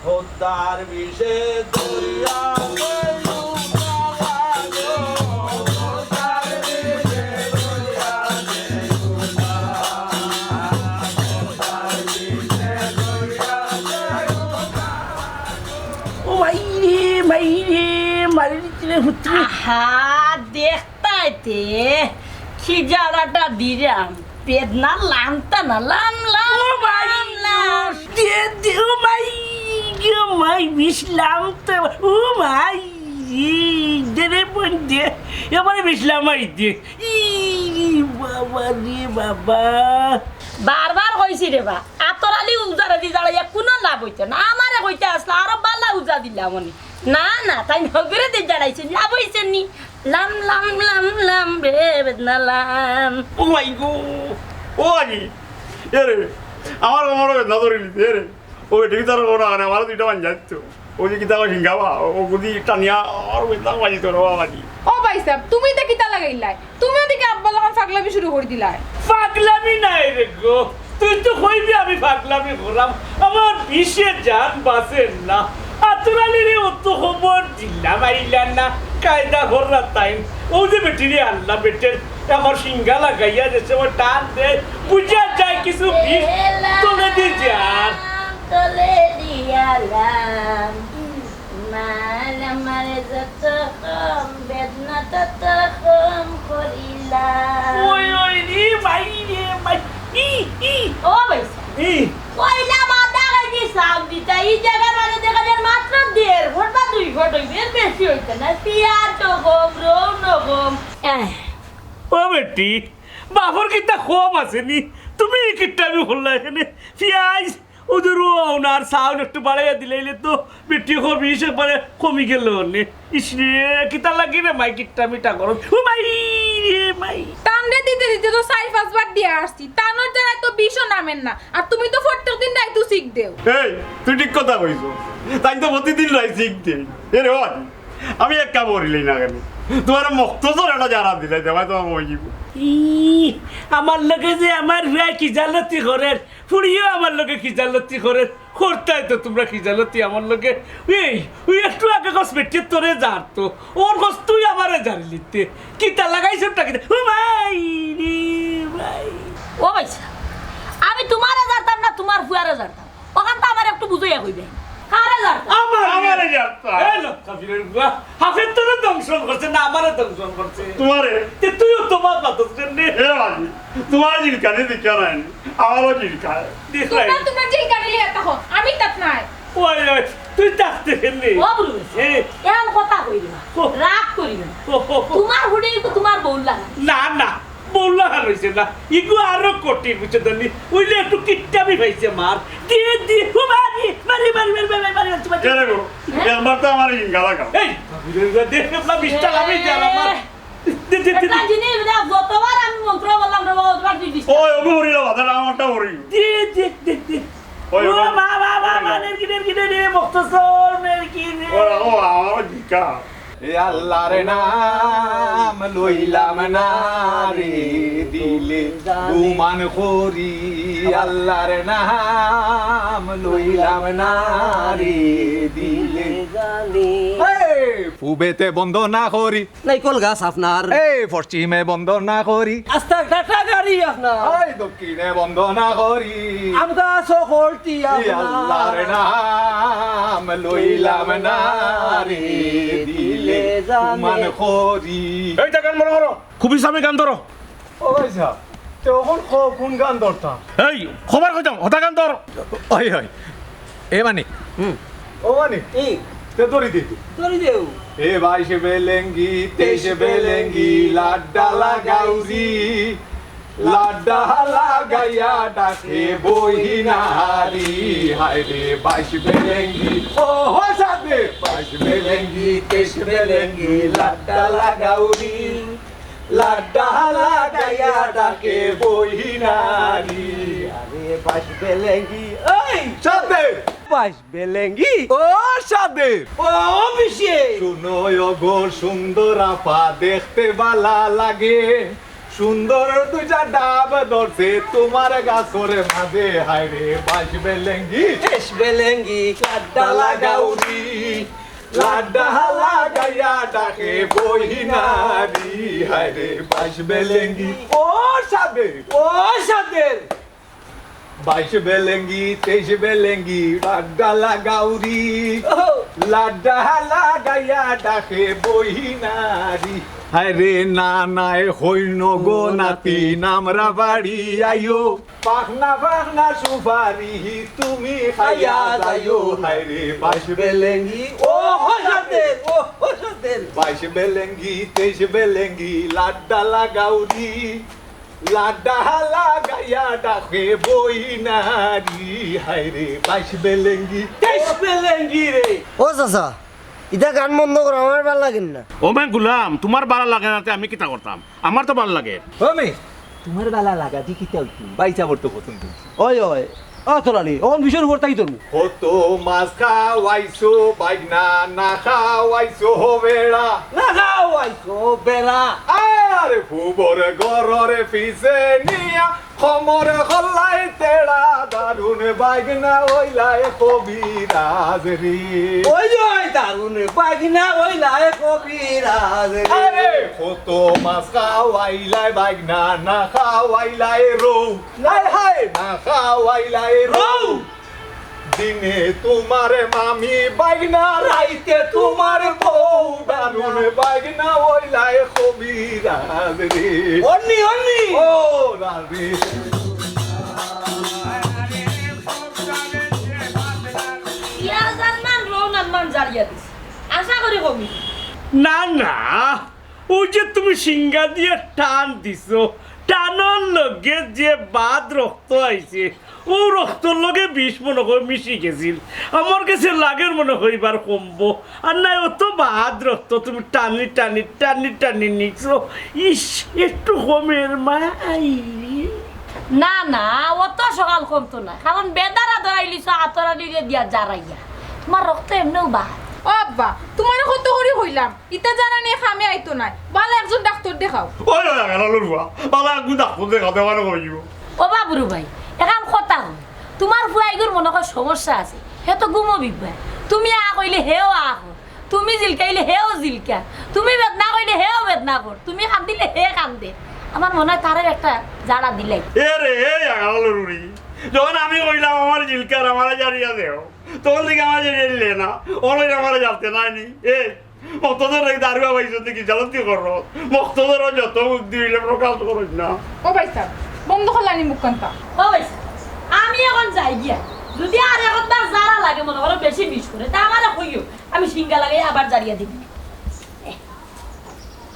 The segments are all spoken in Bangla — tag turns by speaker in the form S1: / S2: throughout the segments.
S1: হত্যার বিষে দরিয়াতে ডুবা গো, হত্যার বিষে দরিয়াতে ডুবা, হত্যার বিষে দরিয়াতে ডুবা। ও মাইরে মারি দিলে হচ্ছে।
S2: আহা দেখতাইতে কি জায়গাটা দিলাম পেদনা লামতা না লাম লাম
S1: ও মাই
S2: লাম
S1: দে ও মাই ও মাই বিসলাম তো ও মাই দে বন্ধে এবারে বিসলাম আই দে ই বাবা রে বাবা
S2: বারবার কইছি রে বা আতরালি উজারা দি জাড়াইয়া কোনো লাভ হইতো না আমারে কইতে আসলা আরো বালা উজা দিলাম উনি না না তাই নগরে দি জাড়াইছেন লাভ হইছেন নি লাম লাম লাম লাম রে বেদনা লাম
S3: ও মাই গো ও আনি এরে আমার বেদনা ধরে নিতে এরে ও ঠিক তার ওরা না আমার দুইটা মান যাচ্ছে ও যে কিতা সিঙ্গাবা ও গুদি টানিয়া আর বেদনা বাজি তোর বাবাজি
S4: ও ভাই সাহেব তুমি তো কিতা লাগাইলাই তুমি ওদিকে আব্বা লাগান ফাগলামি শুরু করে দিলাই
S1: পাগলামি নাই রে গো তুই তো কইবি আমি পাগলামি করলাম আমার বিশে জান বাসেন না আতরালি রে অত খবর দিলাম আইলাম না কায়দা কররা টাইম ও যে বেটিরে আনলা বেটের আমার সিঙ্গা লাগাইয়া যেছে ও টান দে বুঝা যায় কিছু বিষ তোলে দি যান
S2: তোলে দিয়ালাম মাল আমারে যত কম বেদনা তত কম করিলাম
S1: ওই রে ভাই ই
S2: ও ভাইসা
S1: ই
S2: কইলা মাথা গাইছি সাউন্ড দিতা এই জায়গার মানে দেখা যায় মাত্র 1.5 ফুট বা 2 ফুট হইবে এর বেশি হইতো না পিয়াজ তো কম রৌন কম
S1: ও বেটি বাপর কিতা কম আসেনি তুমি কিতা আমি হল্লা এখানে পিয়াজ ওদের ওনার সাউন্ড একটু বাড়াইয়া দিলে তো বেটি কবি একবারে কমি গেল নে ইসরে কিতা লাগি রে মাই কিটা মিটা করো ও মাই রে মাই
S4: টান্ডে দিতে দিতে তো 4-5 বার দিয়ে আসছি তানোর জায়গায় তো বিষও নামেন না আর তুমি তো প্রত্যেক দিন দায়িত্ব শিখ দেও
S3: এই তুই ঠিক কথা কইছো তাই তো প্রতিদিন রাই শিখতে এরে ও আনি আমি এক কাম করিলাই না কেন তোমার মক্তজর একটা জানা দিলে দেবাই তোমার মই দিব
S1: ই আমার লগে যে আমার ভাই কি জালতি করেন ফুড়িও আমার লগে কি জালতি করেন করতাই তো তোমরা কি জালতি আমার লগে এই ওই একটু আগে গছ বেটে তোরে যার তো ওর গছ তুই আমারে জানলিতে কিতা লাগাইছ টাকি ও ভাই রে ভাই
S2: ও ভাইসা আমি তোমারে জানতাম না তোমার ফুয়ারে জানতাম ওখান তো আমার একটু বুঝাইয়া কইবে কারে জানতাম
S3: আমারে জানতা
S1: এই লক্ষ্য ফিরের গুয়া হাফের তোরে দংশন করছে না আমারে দংশন করছে
S3: তোমারে
S1: তে তুইও তোমার পাতস নে
S3: এ বাজি তোমার জিলকানি দিকা নাই আমারও জিলকা
S1: দেখলাই
S4: তোমরা তোমার যেই গাড়ি লিয়ে থাকো আমি তাত নাই
S1: ওই ওই তুই ডাকতে ফেললি
S2: ও বুঝু এমন কথা কইলি না রাগ করি না তোমার হুডে তো তোমার বউল লাগা
S1: না না বললা হইছে না ইগু আরো কঠিন বুঝছে জানি ওইলে একটু কিট্টামি ভাইছে মার দিয়ে দিয়ে ও মারি মারি মারি মারি মারি মারি মারি মারি
S3: কেরে গো একবার তো আমার জিঙ্গা লাগা
S1: এই দেখে না বিশটা আমি জানা মার দে দে দে
S2: এটা জিনিস না যতবার আমি মন্ত্র বললাম রে ওবার তুই দিস
S3: ওই ওগো হরি না বাদা আমারটা হরি
S1: দে দে দে দে ও
S3: ওই ওই
S1: মা মা মা মা নেরকি রে মুক্তসর নেরকি রে
S3: ও আমার জিকা
S5: এ আল্লাহর নাম লইলাম না রে দিলে গুমান করি আল্লাহর নাম লইলাম না রে দিলে পূবেতে বন্দনা করি
S6: নাইকল গাছ আপনার
S5: এই পশ্চিমে বন্দনা করি
S6: আস্তা টাটা গাড়ি আপনার
S5: এই দক্ষিণে বন্দনা করি
S6: আমগা সকলটি
S5: এ আল্লাহর নাম লইলাম না রে দিলে গুমান করি
S3: এই গান মনে করো খুবই সামনে গান ধরো
S5: ও ভাই সাহেব তখন কোন গান ধরতাম
S3: এই খবর কইতাম হতা গান ধর
S5: ওই হয় এ মানে ও মানে
S6: ই
S5: তে দড়ি দিদি
S6: ধরি দেও
S5: এ 22 বেলেঙ্গি 23 বেলেঙ্গি লাড্ডা লাগাউরি লাড্ডা লাগাইয়া ডাকে বহিনারি হায় রে 22 বেলেঙ্গি ও হসাবে 22 বেলেঙ্গি 23 বেলেঙ্গি লাড্ডা লাগাউরি লাড্ডা লাগাইয়া ডাকে বহিনারি
S6: আরে বাস বেলেঙ্গি ওই
S5: সাথে
S6: বাস বেলেঙ্গি
S5: ও সাথে
S6: ও বিশে
S5: শুনো গো সুন্দর আপা দেখতে বালা লাগে
S7: সুন্দর দুইটা ডাব ধরছে তোমার গাছরে মাঝে হায় রে বাঁশ বেলেঙ্গি
S6: বেশ বেলেঙ্গি লাড্ডা
S7: লাগাউরি লাড্ডা লাগাইয়া ডাকে বহিনারি হায় রে বাঁশ বেলেঙ্গি ও সাবে
S6: ও সাদের
S7: বাইশ বেলেঙ্গি 23 বেলেঙ্গি লাড্ডা লাগাউরি লাড্ডা লাগাইয়া ডাকে বহিনারি হায় রে না নাই হইন গো নাতি নামরা বাড়ি আইও পাখনা পাখনা সুপারি তুমি খাইয়া যাইও হায় রে বাইশ বেলেঙ্গি
S6: ও সাদের ও সাদের
S7: 22 বেলেঙ্গি 23 বেলেঙ্গি লাড্ডা লাগাউরি লাড্ডা লাগাইয়া ডাকে বইনারি হায় রে 22 বেলেঙ্গি
S6: বেশ বেলেঙ্গি রে
S8: ও চাচা ইটা গান বন্ধ করো আমার ভালো লাগেন না
S3: ও মে গুলাম তোমার ভালো লাগে না আমি কিতা করতাম আমার তো ভালো লাগে
S7: ওমে তোমার বেলা লাগা দি কি তাও বাইচা বর্ত পছন্দ
S6: ওই ওই ও তোরালি ওন বিষয়ের উপর তাই তোর
S7: কত মাছ খাওয়াইছো বাইনা না খাওয়াইছো বেড়া
S6: না গাও আইছো বেলা
S7: আরে ফুবর গররে পিছে নিয়া খমর হল্লাই তেড়া দারুন বাইগনা ওইলাই কবিরাজ রে
S6: ওই ওই দারুন বাগিনা ওই লাই কবিরাজ
S7: আরে কত মাছ খাওয়াইলাই বাইগনা না খাওয়াইলাই রৌ নাই হাই না খাওয়াইলাই রৌ দিনে তোমার মামি বাইগনা রাইতে তোমার বউ দারুন বাইগনা ওইলাই কবিরাজ রে
S6: অন্নি অন্নি
S7: ও রাজি
S2: ইয়াজান মান রৌনান মান জারিয়া দিস আশা করি কমি
S1: না না ওই যে তুমি সিঙ্গা দিয়ে টান দিছো টানোর লগে যে বাদ রক্ত আইছে ও রক্তর লগে বিষ মনে হয় মিশি গেছিল আমার কাছে লাগের মনে হইবার কমবো আর নাই অত বাদ রক্ত তুমি টানি টানি টানি টানি নিছো ইস একটু কমের মাই
S2: না না অত সকাল কমতো না কারণ বেদারা ধরাইলিছ আতরা দিয়ে দিয়া জারাইয়া তোমার রক্ত এমনিও বা
S4: ও আব্বা তোমার কত করে হইলাম ইটা জানা নিয়ে খামে আইতো নাই ভালো একজন ডাক্তার দেখাও
S3: ওই লাগালো লুয়া বাবা একটু ডাক্তার দেখাতে মানে কইব
S2: ও বাবুরু ভাই এখন কথা হল তোমার ফুয়াইগুর মনে হয় সমস্যা আছে হে তো গুমো বিবাহ তুমি আ কইলে হেও আহ তুমি জিলকাইলে হেও জিলকা তুমি বেদনা কইলে হেও বেদনা কর তুমি কান দিলে হে কান্দে আমার মনে হয় তারে একটা জাড়া দিলাই
S3: এ রে এ লাগালো লুরি যখন আমি কইলাম আমার জিলকার আমার জারিয়া দেও তখন থেকে আমার জারিয়া দিলে না ওই আমার জানতে নাইনি এ মক্তদের দারুয়া পাইছো কি জ্বালতি করো মক্তদের যত বুদ্ধি হইলে প্রকাশ করো না
S4: ও ভাই সাহেব বন্ধ করলানি মুখখানটা
S2: ও ভাই আমি এখন যাই গিয়া যদি আর একবার জাড়া লাগে মনে করো বেশি মিস করে তা আমারে কইও আমি সিঙ্গা লাগাই আবার জারিয়া দিবি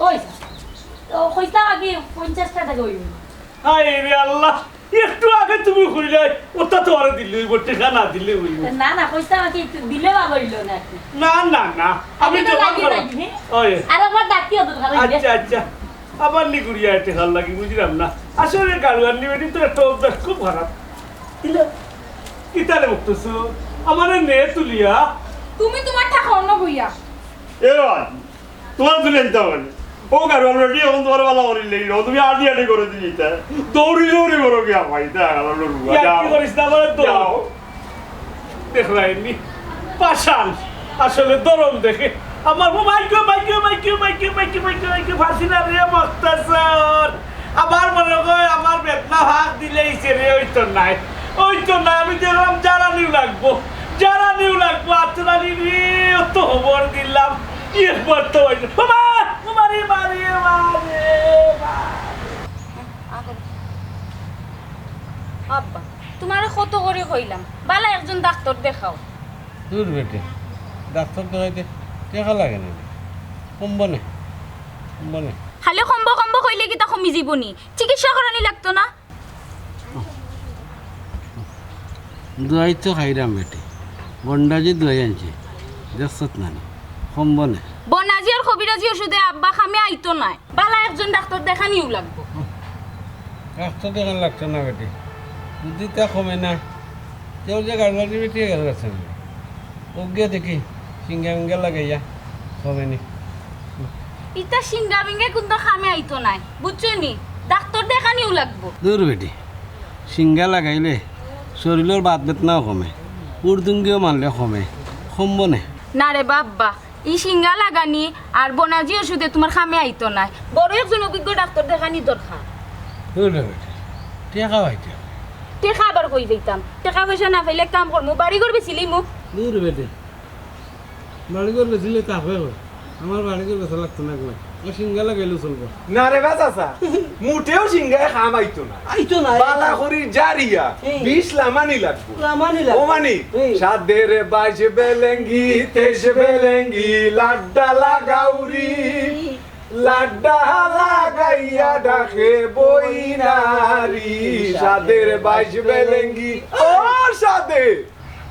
S2: ওই তো কইতা আগে 50 টাকা হইব
S1: হায় রে আল্লাহ একটু আগে তুমি কইলে ওটা তো আর দিলে ওই টেকা না দিলে হইব
S2: না না কইতা কি দিলে ভালো হইলো না
S1: না না না আমি
S2: তো
S1: জমা
S2: লাগি
S1: করো
S2: লাগি হ্যাঁ
S1: ওই
S2: আর একবার ডাকিও দরকার হইলে
S1: আচ্ছা আচ্ছা আবার নিগুড়িয়া এটা ভাল লাগি বুঝলাম না আসলে গাড়ুয়ার নিবেদি তো একটা অভ্যাস খুব খারাপ কিতারে মুক্তছো আমার নে তুলিয়া
S4: তুমি তোমার ঠাকুর না বইয়া
S3: এ ভাই তোমার তুলে নিতে হবে না। ও গাড়ি রেডি এখন তোমার বেলা করিলে তুমি আডি আডি করে দিতে দৌড়ি দৌড়ি করো গিয়া ভাই দেখালো লুয়া
S1: ইয়া
S3: যাও
S1: কি করিস না আমার তো
S3: যাও
S1: দেখলাইনি পাশান আসলে দরম দেখে আমার মাইকে মাইকে মাইকে মাইকে মাইকে মাইকে মাইকে ফাঁসি না রে মস্তাসর আমার মনে হয় আমার বেদনা ভাগ দিলেই সে রে ওই তো নাই আমি দেখলাম জ্বালানিও লাগবো আতরানি রে অত খবর দিলাম এরপর তো মারে মারে মারে
S9: আব্বা তোমার কত করে কইলাম বালা একজন ডাক্তার দেখাও
S10: দূর বেটে ডাক্তার দেখাইতে টেকা লাগে না কমবনে
S9: খালি কম্ব কম্ব কইলে কি তা কমি যাবনি চিকিৎসা করানি লাগতো না
S10: দোয়াই তো খাইরাম বেটে গন্ডাজি দোয়াই আনছে দেখছত না কমবনে
S9: বনাজি আর কবিরাজি ওষুধে আব্বা খামে আইতো নাই বালা একজন ডাক্তার দেখানিও লাগবো
S10: ডাক্তার দেখান লাগতো না বেটে যদি তা কমে না কেউ যে গাড়ি বেটে গেছে ও গিয়ে দেখি সিঙ্গা মিঙ্গা লাগাইয়া কমেনি
S9: ইতা সিঙ্গা বিঙ্গে কিন্তু খামে আইতো নাই বুঝছো নি ডাক্তার দেখানিও লাগবো।
S10: দূর বেটি সিঙ্গা লাগাইলে শরীরের বাত বেতনাও কমে, উর্দুঙ্গিও মারলে কমব নে।
S9: না রে বাব্বা, ই সিঙ্গা লাগানি আর বনাজি ওষুধে তোমার খামে আইতো না, বড় একজন অভিজ্ঞ ডাক্তার দেখানি দরকার।
S10: দূর বেটি টেকা পাইতে
S9: টেকা আবার কই যাইতাম, টাকা পয়সা না পাইলে কাম করমু, বাড়ি করবে ছিলি মুখ।
S10: দূর বেটি বাড়ি করে বেছিলে তাপে হয়, আমার বাড়ি করে বেচা লাগতো না একবার, ও সিঙ্গা লাগাইলেও চলবো।
S7: না রে বাসা মুঠেও সিংহায় খাম আইতো না,
S8: আইতো না
S7: বালা করি জারিয়া 20 লামানি লাগবো।
S8: লামানি
S7: ও মানি সাদের 22 বেলেঙ্গি 23 বেলেঙ্গি লাড্ডা লাগাউরি লাড্ডা লাগাইয়া ডাকে বইনারি সাদের 22 বেলেঙ্গি ও সাদে।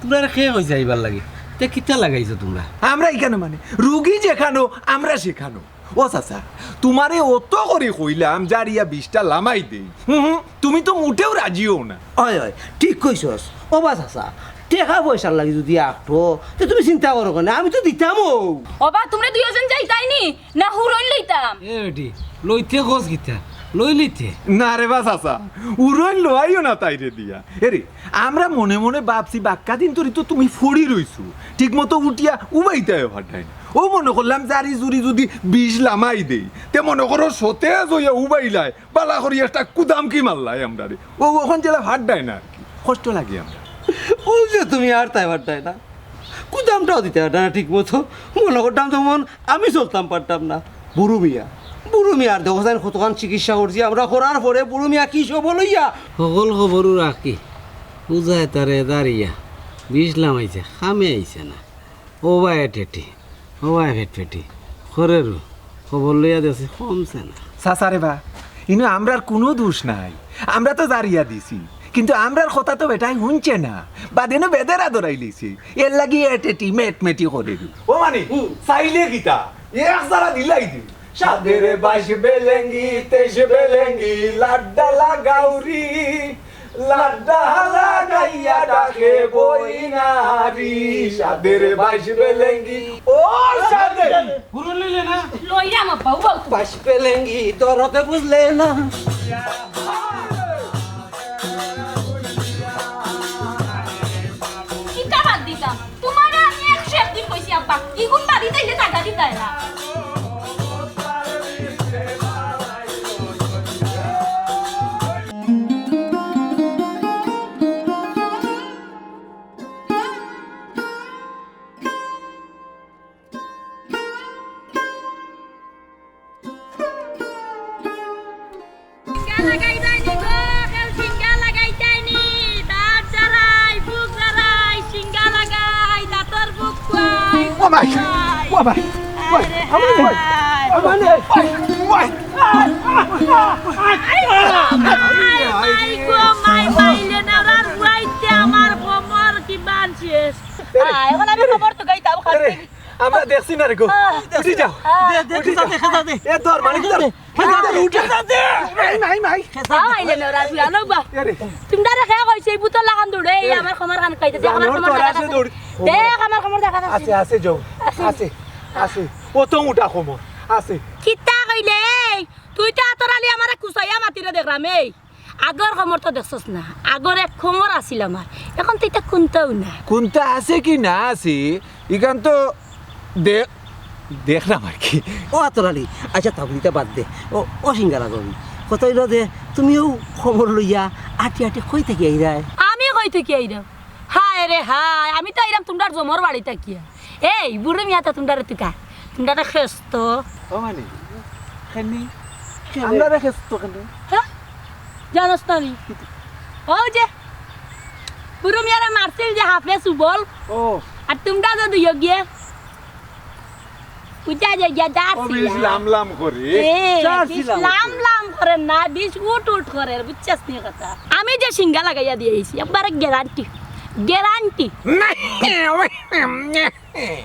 S10: তোমরা খেয়ে হয়ে যাইবার লাগে, তে কিতা লাগাইছো তোমরা?
S7: আমরা এখানে মানে রুগী যেখানো আমরা সেখানো। ও চাচা তোমারে অত করে কইলাম জারিয়া 20টা লামাই দেই, তুমি তো মুটেও রাজিও না।
S8: হয় হয় ঠিক কইছস ও বাস আসা টাকা পয়সার লাগি যদি আঁকটো তো তুমি চিন্তা করো কেন, আমি তো দিতামও।
S9: ওবা তোমরা দুইজন যাইতাইনি না হুরইন লইতাম?
S10: এ বেটি লইতে খোঁজ কিতা লই লইতে
S7: না রে বা চাচা উড়ন লোয়াইও না তাইরে দিয়া। এরে আমরা মনে মনে ভাবছি বাক্কা দিন তোর তো তুমি ফড়ি রইছু ঠিক মতো উঠিয়া উবাইতে ভাটাই ও মনে করলাম জারি জুরি যদি 20 লামাই দেই তে মনে করো সতেজ হইয়া উবাইলাই বালা করি একটা কুদাম কি মারলাই আমরা রে ও ওখান জেলা ভাট দেয় না আর কি কষ্ট লাগে আমরা।
S8: ও যে তুমি আর তাই পারতাই না, কুদামটাও দিতে পারতাম না ঠিক মতো, মনে করতাম যেমন আমি চলতাম পারতাম না। বুড়ো মিয়া আর দেখো যাই কতক্ষণ চিকিৎসা করছি আমরা করার পরে বুড়ো মিয়া কি সব লইয়া
S10: সকল খবরও রাখি পূজায় তারে দাঁড়িয়া 20 লামাইছে খামে আইছে না, ও বায়ে টেটি ও বায়ে ফেট ফেটি খরেরও খবর লইয়া দিয়েছে কমছে না।
S7: চাচা রে বা ইনো আমরার কোনো দোষ নাই, আমরা তো জারিয়া দিছি কিন্তু আমরার কথা তো বেটাই শুনছে না, বাদেনো বেদেরা দরাই লিছি এর লাগি এটেটি মেটমেটি করে দি। ও মানে চাইলে গীতা এক যারা দিলাই দি সাদের 22 বেলেঙ্গি 23 বেলেঙ্গি লাড্ডা লাগাউরি লাড্ডা লাগাইয়া ডাকে বইনারি সাদের 22 বেলেঙ্গি ও সাদে
S10: পুরো লইলে না
S9: লইরাম বাউ বাউ
S8: বাস পেলেঙ্গি দরতে বুঝলে না।
S9: কিতা বাদ দিতাম তোমার আমি 100 দিন কইছি আব্বা ইগুন বাড়ি তাইলে টাকা দিতাই না।
S7: আমরা দেখছি না রে গো উঠি যাও এ তোর মানে তোর উঠে যাতে নাই নাই
S2: আইলে না রাজু আনো বা তোমরা রেখে কইছে বুতল লাগান দৌড়ে এই আমার খমর খান খাইতে দেখ আমার খমর দেখা দেখ আমার খমর দেখা
S7: আছে আছে যাও আছে আছে ও তো উঠা খমর আছে
S2: কিতা কইলে তুই তো আতরালি আমারে কুসাইয়া মাতিরে দেখলাম এই আগর খমর তো দেখছস না আগর এক খমর আছিল আমার এখন তো এটা কোনটাও না
S7: কোনটা আছে কি না আছে ইখান তো দেখ দেখলাম আর কি।
S8: ও আতরালি আচ্ছা তাবলিটা বাদ দে ও ও সিঙ্গারা গবি কত ইলো দে তুমিও খবর লইয়া আটি আটি কই থেকে আইরাই
S2: আমি কই থেকে আইরাম হায় রে হায় আমি তো আইরাম তোমরার জমর বাড়ি তাকিয়া এই বুড়ো মিয়া তো তোমরা তুকা তোমরা খেস্ত
S7: ও মানে খানি আমরা রেখেছ তো কেন
S2: হ্যাঁ জানোস না নি ও যে বুড়ো মিয়ারা মারছিল যে হাফলে সুবল
S7: ও
S2: আর তোমরা তো দুই গিয়ে উঠা যায় গিয়া দাঁড়ছিল
S7: লাম লাম করে
S2: লাম লাম করে না বিষ উঠ উঠ করে বুঝছিস নি কথা আমি যে সিঙ্গা লাগাইয়া দিয়েছি একবারে গ্যারান্টি গ্যারান্টি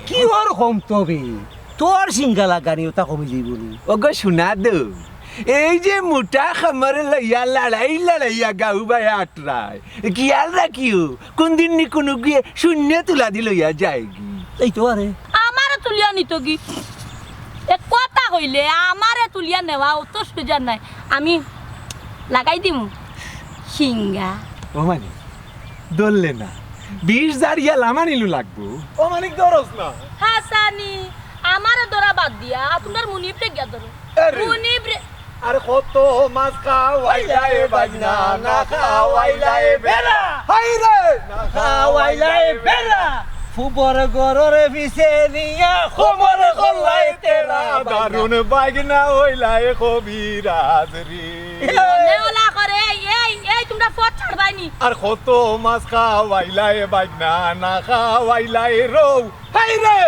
S8: কি ওর কম তবে তোর সিঙ্গা লাগানি ওটা কমে যাইবনি
S7: ওগো শোনা দো এই যে মোটা খামার লইয়া লড়াইয়া গাউ বাই আটরায় কিয়াল রাখিও কোন দিন নি কোনো গিয়ে শূন্য তুলা দি লইয়া যায়গি
S8: এই তো আরে
S2: আমারে তুলিয়া নিত কি এক কথা কইলে আমারে তুলিয়া নেওয়া অত সুবিধা নাই আমি লাগাই দিম সিঙ্গা
S7: ও মানে দললে না 20 জারিয়া লামানিলু লাগবো ও মানে দরস না
S2: হাসানি আমারে ধরা বাদ দিয়া তোমার মুনিবরে গিয়া ধরো
S7: আরে।
S2: মুনিবরে
S7: আর কত মাছ খাওয়াইলাই বাজনা না খাওয়াইলাই বেলা হাই রে না খাওয়াইলাই বেলা
S10: ফুবর গররে পিছে নিয়া
S7: খবর কল্লাই তেরা দারুন বাজনা হইলাই কবিরাজ রে
S2: নেওলা করে এই তোমরা ফট ছাড়বাইনি
S7: আর কত মাছ খাওয়াইলাই বাজনা না খাওয়াইলাই রৌ হাই রে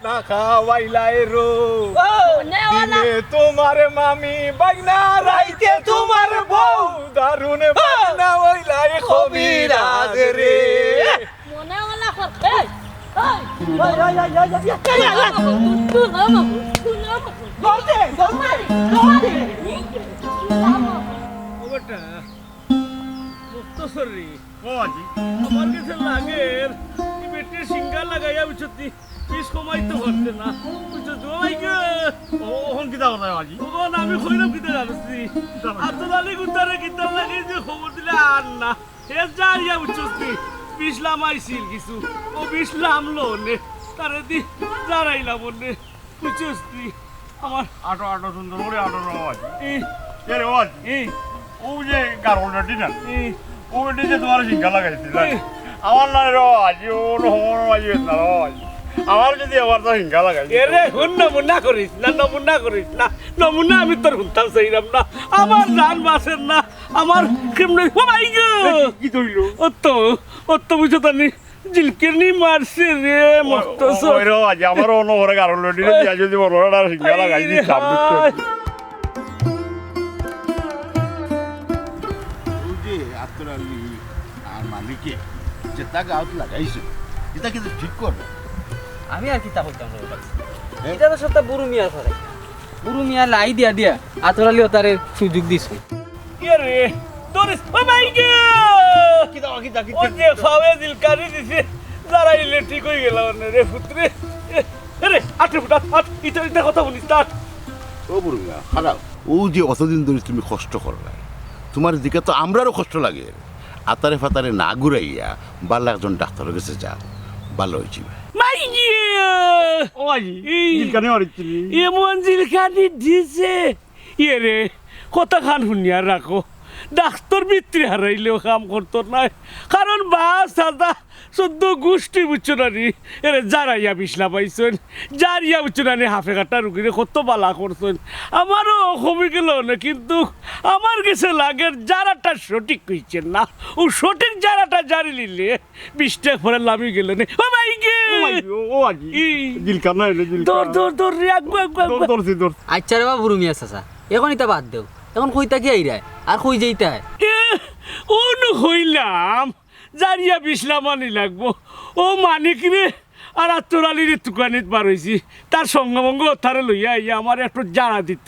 S7: না খাওয়াইলাই রৌ
S2: নেওলা
S7: দিনে তোমার মামি বাজনা রাইতে তোমার বউ দারুন বাজনা হইলাই কবিরাজ রে
S2: মনেওলা করে
S1: ওটা মুক্তসরি আমার কাছে লাগে এই বেটে সিঙ্গা লাগাইয়া বুঝছি পিস কমাইতে পারছে না বুঝছো তো ভাই গো
S3: ওহন কিতা কথা আজি
S1: তখন আমি কইলাম কিতা জানছি আতলালি গুতারে কিতা লাগে যে খবর দিলে আর না হে যাইয়া বুঝছি পিছলাম আইছিল কিছু ও পিছলাম লোনে তারে দি দাঁড়াইলাম ওনে বুঝছি আমার
S3: আটো আটো সুন্দর করে আটো আজি
S1: এই
S3: এরে ও আজি
S1: এই
S3: ও যে গারোলটি না
S1: এই
S3: ও বেটি যে তোমার সিঙ্গা লাগাইছিল আমার না রে আজি ও নহর আজি না রে আমার যদি আবার তো সিঙ্গা লাগাই
S1: এরে হুন নমুনা করিস না নমুনা করিস না নমুনা আমি তোর হুনতাম চাইলাম না আমার জান বাসের না আমার কেমনে ও মাই গো
S3: কি কইল
S1: অত বুঝো তানি জিলকেনি মারছে রে মস্ত
S3: ওই রে আজি আমার নহর গারোলটি দিয়া যদি বড়টা সিঙ্গা লাগাই দি সাপ দিতে
S11: যে আত্মরালি আর মালিকে যে তা গাঁত লাগাইছে এটা কিন্তু ঠিক করবে
S10: আমি আর কিতা হইতাম এটা তো সবটা বুড়ু মিয়া করে বুড়ু মিয়া লাই দিয়া দিয়া আতরালিও তারে সুযোগ দিছে
S1: কে রে দরিস ও মাই গো ও যে খাওয়ে জিলকানি দিছে যারা ইলে ঠিক হয়ে গেল রে পুত্রে রে আটে ফুটা আট ইটা কথা বলিস তা
S11: ও বুড়িয়া খারাপ ও যে অতদিন ধরে তুমি কষ্ট করলা তোমার দিকে তো আমরারও কষ্ট লাগে আতারে ফাতারে না ঘুরাইয়া ভালো একজন ডাক্তারের কাছে যাও ভালো হয়েছি
S1: মাই গো
S3: ও আজি জিলকানি মারিছিলি
S1: এমন জিলকানি দিছে ইয়ে রে কথা খান শুনিয়া রাখো ডাক্তার বৃত্তি হারাইলেও কাম করতো না কারণ বাস দাদা 14 গোষ্ঠী বুঝছো না নি এরে যারাইয়া বিছলা পাইছেন যারিয়া বুঝছো না নি হাফে কাটা রুগীরে কত বালা করছেন আমারও কমে গেল না কিন্তু আমার কাছে লাগে যারাটা সঠিক কইছেন না ও সঠিক যারাটা জারি নিলে 20 টাকা পরে লামি গেল না ও মাই গো
S3: ও আজি জিলকানা এলে
S1: দর
S3: জিলকানা
S1: দর দর রে আগু আগু আগু
S3: দরছি দর
S10: আচ্ছা রে বা বুড়ু মিয়া চাচা এখন ইতা বাদ দেও এখন কইতা কি আইরায় আর কই যাইতায়
S1: অনু হইলাম জারিয়া বিছলাম আনি লাগবো ও মানিক রে আর আত্মরালির দোকানিত বার হয়েছি তার সঙ্গভঙ্গ তারে লইয়া আইয়া আমার একটু জানা দিত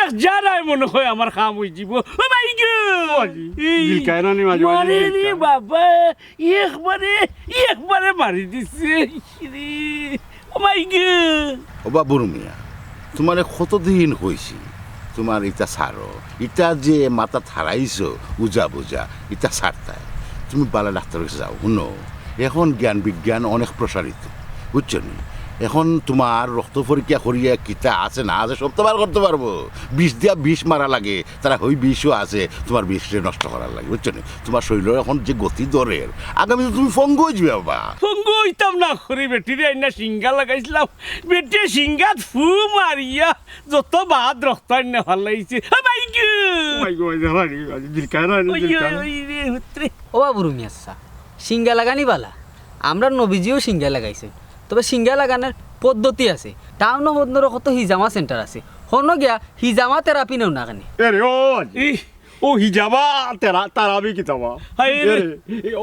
S1: এক জানাই মনে হয় আমার কাম হয়ে যাব ও মাই গো
S3: জিলকানা নি মাঝে মাঝে
S1: মারে রে বাবা একবারে মারি দিছে রে ও মাই গো
S11: ও বা বুড়ো মিয়া তোমার কতদিন হয়েছি তোমার ইটা সারো ইটা যে মাথা থারাইছো উজা বুজা ইটা সারতায় তুমি বালা ডাক্তারের কাছে যাও শুনো এখন জ্ঞান বিজ্ঞান অনেক প্রসারিত বুঝছো নি এখন তোমার রক্ত পরীক্ষা করিয়া কিতা আছে না আছে সব তো বার করতে পারবো বিষ দিয়া বিষ মারা লাগে তারা ওই বিষও আছে তোমার বিষটা নষ্ট করার লাগে বুঝছো নি তোমার শরীর এখন যে গতি দরের আগামীতে তুমি ফঙ্গ হয়ে যাবে বাবা
S1: ফঙ্গু হইতাম না করে বেটিরে আইনা সিঙ্গা লাগাইছিলাম বেটে সিঙ্গাত ফু মারিয়া যত বাদ রক্ত আইনা ভাল লাগিছে মাই গো
S3: মাই গো জিলকানা এলে জিলকানা
S10: ও বা বুড়ু মিয়া চাচা সিঙ্গা লাগানি বালা আমরা নবীজিও সিঙ্গা লাগাইছে তবে সিঙ্গা লাগানোর পদ্ধতি আছে টাউন বন্ধুর কত হিজামা সেন্টার আছে হনো গিয়া হিজামা থেরাপি নেও না কেন
S3: এরে ও আজি ও হিজাবা তেরা তারাবি কিতাবা
S1: হাই রে।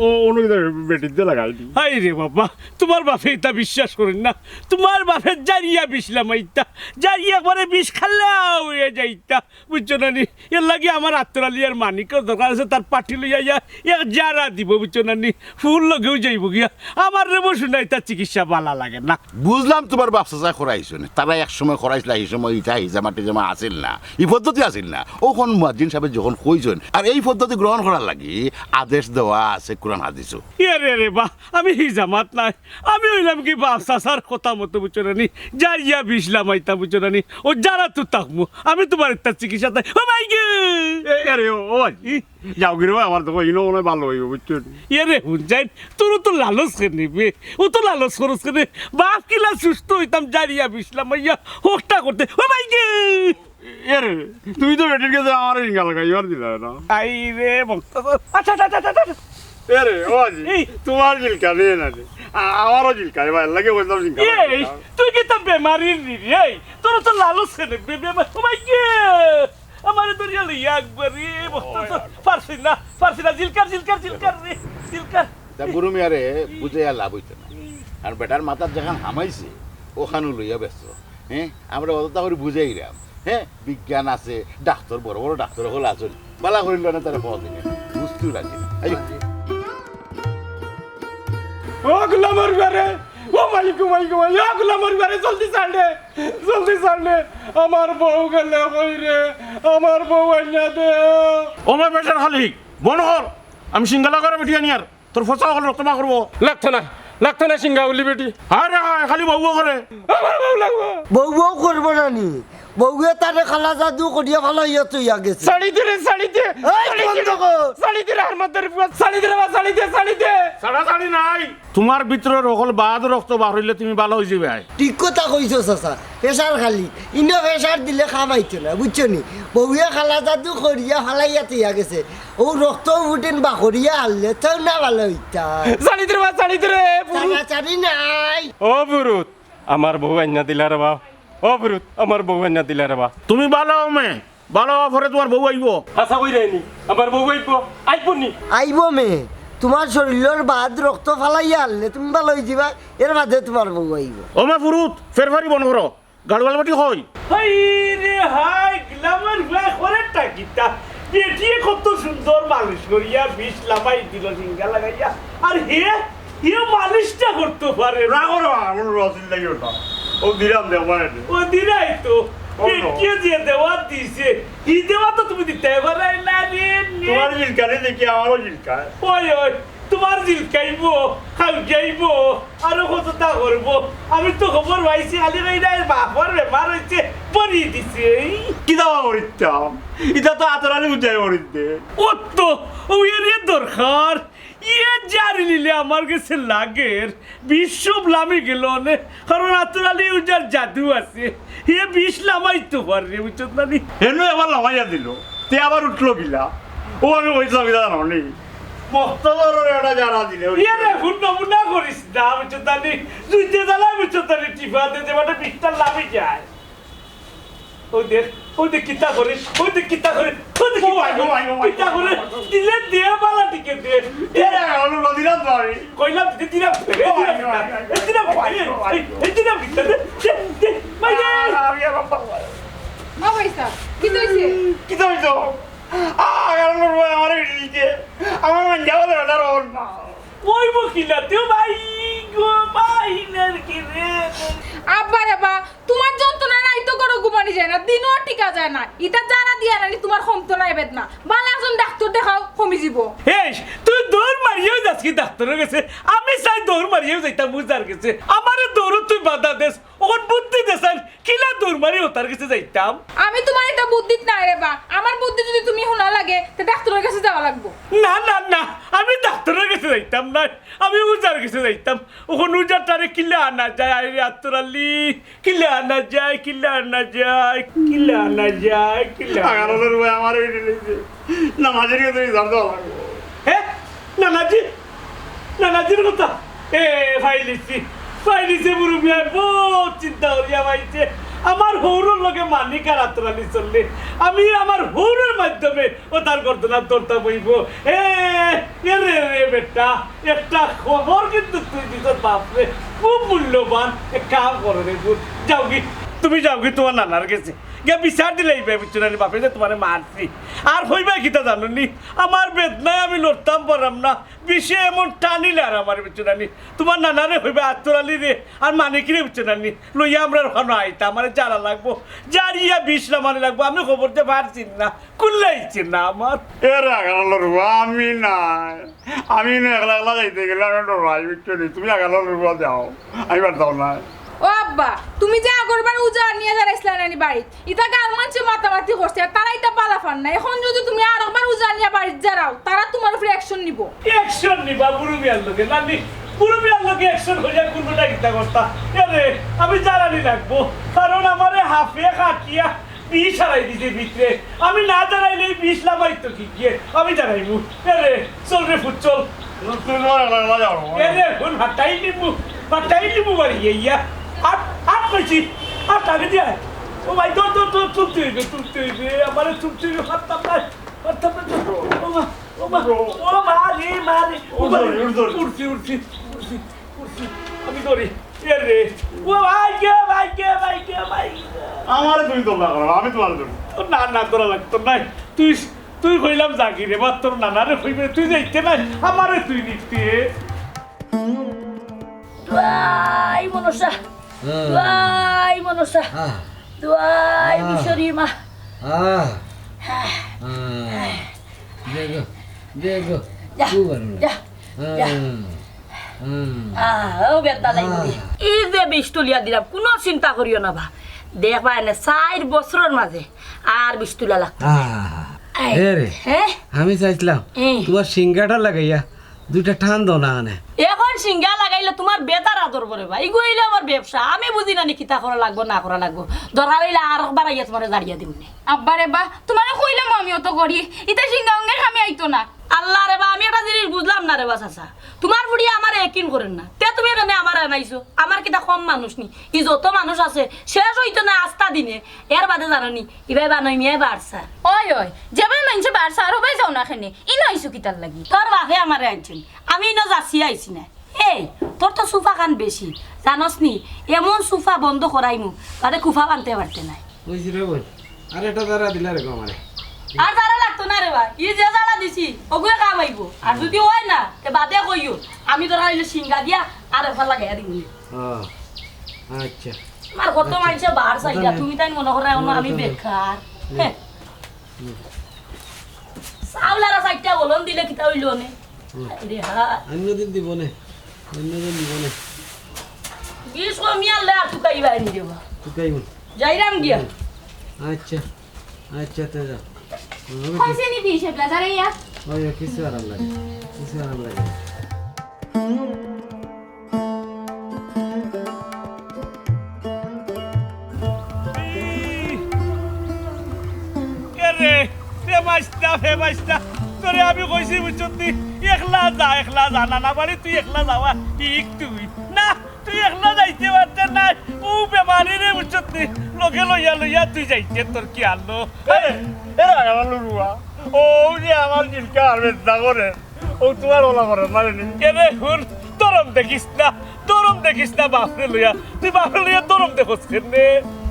S3: ও অনু বেটিতে লাগাই দি
S1: হাই রে বাবা তোমার বাপে এটা বিশ্বাস করেন না তোমার বাপে জারিয়া বিষলাম আইতা জারিয়া একবারে বিষ খাল্লাও হয়ে যাইতা বুঝছো না নি এর লাগে আমার আত্মরালি আর মানিকের দরকার আছে তার পাটি লইয়া ইয়া এক জারা দিব বুঝছো না নি ফুল লগেও যাইব গিয়া আমার রে বসু নাই তার চিকিৎসা ভালো লাগে না
S11: বুঝলাম তোমার ব্যবসা যা করাইছো না তারা এক সময় করাইছিল এই সময় ইটা হিজামা টিজামা আসিল না এই পদ্ধতি আসিল না ওখন মুয়াজ্জিন সাহেব যখন কইছেন আর এই পদ্ধতি গ্রহণ করার লাগি আদেশ দেওয়া আছে কোরআন হাদিসও
S1: রে বা আমি হিজামাত নাই আমি হইলাম কি বাপ চাচার কথা মতো বুঝছো রানি যাইয়া বিশলাম আইতা বুঝছো রানি ও যারা তো থাকবো আমি তোমার একটা চিকিৎসা তাই ও ভাই গে
S3: আরে ও আজি যাও গিরে আমার তো ইনো মনে হয় ভালো হইব বুঝছেন
S1: রে হুনজাইন তোর তো লালস করে নিবে ও তো লালস খরচ করে বাপ কিলা সুস্থ হইতাম যাইয়া বিশলাম আইয়া হোকটা করতে ও ভাই গে
S3: এরে তুমি তো বেটির কাছে আমার রিঙ্গা লাগাই আর দিলা না
S1: আই রে ভক্ত আচ্ছা আচ্ছা আচ্ছা
S3: এরে ও আজি তোমার জিলকা রে না রে আমারও জিলকা ভাই লাগে বলতাম জিলকা
S1: এই তুই কি তা বেমারির নি রে এই তোর তো লালস করে বেমার ও ভাই গে আমার তো রিয়াল একবারে ভক্ত পারছি না জিলকার রে জিলকার
S11: তা গুরু মিয়ারে বুঝাইয়া লাভ হইতো না আর বেটার মাথার যেখান হামাইছে ওখানে লইয়া ব্যস্ত হ্যাঁ আমরা অতটা করে বুঝাইলাম হ্যাঁ বিজ্ঞান আছে ডাক্তার বড় বড় ডাক্তার হল আসল বালা করিল না তারা পাওয়া দিনে বুঝতেও রাখি না
S3: ও গুলামর বারে ও মালিক ও গুলামর বারে জলদি ছাড়লে আমার বউ গেলে কই রে আমার বউ আইনা দে ও মাই বেটার খালি বন কর আমি সিঙ্গালা করে বেটি আনি আর তোর ফসা হল রক্তমা করবো লাগতো না সিঙ্গা উলি বেটি আরে খালি বউ করে আমার বউ লাগবো
S6: বউ করবো না নি বউয়ে তারে খালা জাদু করিয়া ভালো ইয়া তুই গেছে
S3: শাড়ি দে শাড়ি নাই তোমার ভিতরে রকল বাদ রক্ত বার হইলে তুমি ভালো হয়ে যাবে
S6: ঠিক কথা কইছো চাচা প্রেশার খালি ইনো প্রেশার দিলে খামাইতো না বুঝছো নি বউয়ে খালা জাদু করিয়া ফালাইয়া তুই গেছে ও রক্ত উঠেন বা করিয়া হারলে তো না ভালো হইতা
S3: শাড়ি দে
S6: চারি নাই
S3: ও বুরুত আমার বউ আইনা দিলা রে বাপ ও বুরুত আমার বউ আইনা দিলা রে বাপ তুমি ভালো মে ভালো পরে তোমার বউ আইব আশা কই রাইনি আমার বউ আইব নি
S6: আইব মে তোমার শরীরের বাদ রক্ত ফালাইয়া হারলে তুমি ভালো হয়ে যাবা এর বাদে তোমার বউ আইব
S3: ও মে বুরুত ফেরফারি বন করো গাড়ওয়াল বাটি কই
S1: হাই রে হাই গ্লামার ভাই করেটা কিটা বেটি কত সুন্দর মালিশ করিয়া বিষ লামাই দিল সিঙ্গা লাগাইয়া আর হে মালিশটা করতে পারে
S3: রাগো আমার রসিল লাগি ওটা ও দিলাম দে মানে
S1: ও দিলাই তো কে দিয়ে দেওয়া দিছে ই দেওয়া তো তুমি দিতে পারে না রে
S3: তোমার জিলকারে দেখি আমারও জিলকা
S1: ওই তোমার জিলকাইবো খাও যাইবো আরো কতটা করবো আমি তো খবর পাইছি খালি কইলাই বাপর বেমার হইছে পরি দিছে
S3: কি দাওয়া করিতাম এটা তো আতরালি উঠাই করিতে
S1: ও তো ও এর দরকার জারি নিলে আমার কাছে লাগের বিশ্ব লামি গেল নে কারণ আতরালি উজার জাদু আছে হে বিষ লামাইতে পারে বুঝছো না নি
S3: হেন আবার লামাইয়া দিল তে আবার উঠলো গিলা ও আমি বলছিলাম জানো নি মস্ত বড় এটা জানা দিলে
S1: রে হুন নমুনা করিস না বুঝছো না নি দুইতে জ্বালা বুঝছো না নি টিফাতে যে মানে বিষটা লামি যায় ওই দেখ কিতা করে কিতা করে দিলে দিয়ে বালা টিকে দে
S3: দিলাম তো আমি
S1: কইলাম দিলাম
S4: কি হইছে
S3: আমার মন যাবো না
S1: ওই বকিলা তুই ভাই গো ভাই কি রে
S4: আব্বা রে বা তোমার যন্ত্রণা নাই তো করো ঘুমানি যায় না দিনও টিকা যায় না এটা জানা দিয়া নানি তোমার ক্ষমতা নাই বেদ না ভালো একজন ডাক্তার দেখাও কমি যাব
S1: এই তুই দৌড় মারিয়েও যাস কি ডাক্তারের কাছে আমি চাই দৌড় মারিয়েও যাইতাম বুঝার কাছে আমারে দৌড় তুই বাধা দেস ওর বুদ্ধি দেসান কিলা দৌড় মারিয়েও তার কাছে যাইতাম
S4: আমি তোমার এটা বুদ্ধি নাই রে বা আমার বুদ্ধি যদি তুমি শোনা লাগে তে ডাক্তারের কাছে যাওয়া লাগবে
S1: না আমি ডাক্তারের কাছে যাইতাম না আমি উজার কাছে যাইতাম ওখান উজার তারে কিলা আনা যায় আরে আত্তরালি কিলা আনা যায়
S3: আগানোর ভাই আমার নামাজের কাছে জানতে লাগবো
S1: হ্যাঁ নানাজির কথা ফাইলিছি বুড়ো মিয়ার বহুত চিন্তা করিয়া পাইছে আমার হৌরের লগে মানিকার আত্রালি চললে আমি আমার হৌরের মাধ্যমে ও তার গর্দনা তোরতা বইব রে বেটা একটা খবর কিন্তু তুই দিত বাপরে খুব মূল্যবান এক কাম করো রে যাও কি তুমি যাও কি তোমার নানার কাছে গে বিচার দিলেই বুঝছো না বাপে যে তোমার মারছি আর হইবা কিতা জানো নি আমার বেদনায় আমি লড়তাম পারাম না বিষে এমন টানিলে আর আমার বুঝছো না তোমার নানারে হইবে আত্মরালি রে আর মানে কিরে বুঝছো না লইয়া আমরা ওখানে আইতা আমার যারা লাগবো জারিয়া বিষ না মানে লাগবো আমি খবর দিয়ে পারছি না কুল্লাইছি না আমার
S3: এর আগালো রুয়া আমি নাই আমি না একলা একলা যাইতে গেলে আমি ডরাই বুঝছো নি তুমি আগালো রুয়া যাও আমি পারতাম না
S4: ও আব্বা তুমি যে আগরবার উজা নিয়ে যারাইছিলা নানি বাড়িত ইটা গাল মানছে মাতামাতি করছে আর তারা ইটা পালা ফান না এখন যদি তুমি আর একবার উজা নিয়ে বাড়িত যারাও তারা তোমার উপরে অ্যাকশন নিব
S1: অ্যাকশন নিবা বুড়ো বিয়ার লোকে নানি বুড়ো বিয়ার লোকে অ্যাকশন হইয়া কোনটা কিতা করতা এরে আমি জ্বালানি রাখবো কারণ আমারে হাফে খাটিয়া বিষ হারাই দিছে ভিতরে আমি না জানাইলে বিষ লাগাইতো কি গিয়ে আমি জানাইবো এরে চল রে ফুট চল
S3: তুমি একলা একলা যাও
S1: এরে ফোন হাটাই নিবো বাড়ি ইয়া আট পেয়েছি আর টাকা দিয়ে ও ভাই তোর চুপতে হইবে আমার চুপতে হইবে হাতটা উঠছি আমি ধরি রে ও ভাই
S3: আমার তুমি তোলা করো আমি তোমার ধরো
S1: না করা লাগতো নাই তুই কইলাম জাগি রে বা তোর নানারে কইবে তুই যাইতে নাই আমারে তুই নিতে
S2: দুয়াই মনসা দুয়াই মনসা দুয়াই মিশরি মা
S10: দেখো
S2: যা যা ও বেতা লাগি এই যে বিস্তুলিয়া দিলাম কোনো চিন্তা করিও না বা দেখবা এনে 4 বছরের মাঝে আর বিস্তুলা লাগতো হ্যাঁ
S10: আমি চাইছিলাম তোমার সিঙ্গাটা লাগাইয়া দুইটা টান দাও না আনে
S2: এখন সিঙ্গা লাগাইলে তোমার বেতার আদর করে ভাই এগুলো আমার ব্যবসা আমি বুঝি না নি কিতা করা লাগবো না করা লাগবো দরকার হইলে আর একবার আইয়া তোমার দাঁড়িয়ে দিব নি
S9: আব্বারে বা তোমার কইলাম আমি অত করি ইতা সিঙ্গা অঙ্গে খামি আইতো না
S2: আল্লাহ রে বা আমি একটা জিনিস বুঝলাম না রে বা চাচা তোমার বুড়ি আমার একিন করেন না তে তুমি এখানে আমার আনাইছো আমার কিটা কম মানুষ নি ই যত মানুষ আছে শেষ হইতো না আস্থা দিনে এর বাদে জানো নি ইবাই বানই মিয়া বাড়ছা
S9: ওই যেভাবে মানছে বাড়ছে আর হবাই যাও না খানে ই নইছো কিতার লাগি
S2: তোর বাপে আমারে আনছেন আমি ন যাচ্ছি আইছি না এই তোর তো সুফা কান বেশি জানস নি এমন সুফা বন্ধ করাইমু তাতে কুফা বানতে পারতে নাই
S10: বুঝছি রে বোন আর এটা যারা দিলা রে আমারে
S2: আর যারা লাগতো না রে ভাই ই যে যারা দিছি ওগুলো কাম আইব আর যদি হয় না তে বাদে কইও আমি তোরা হইলে সিঙ্গা দিয়া আর এফা লাগাইয়া দিমু
S10: আচ্ছা
S2: আমার কত মানুষে বাহার চাইলা তুমি তাই মনে করে আমি বেকার চাউলারা চাইটা বলন দিলে কিতা হইল নে রে হা
S10: অন্যদিন দিব না অন্যদিন দিব না
S2: বিশ কমিয়া লে আর তুকাইবা নি দেবা
S10: তুকাইব
S2: যাইরাম গিয়া
S10: আচ্ছা আচ্ছা তে যা
S9: কইছে নি বিশ এবলা যারাইয়া
S10: ওই কিছু আরাম লাগে কিছু আরাম লাগে
S1: ফেমাইস্তা তোরে আমি কইছি বুঝছি একলা যা নানা বাড়ি তুই একলা যাওয়া ঠিক তুই না তুই একলা যাইতে পারতে না ও বেমারি রে বুঝছি লোকে লইয়া তুই যাইতে তোর কি আনলো
S3: এরা আগালো রুয়া ও যে আমার জিলকা আর বেদনা করে ও তোমার ওলা করে মানে নি
S1: কেনে হুন দরম দেখিস না বাপরে লইয়া তুই বাপরে লইয়া দরম দেখোস কেনে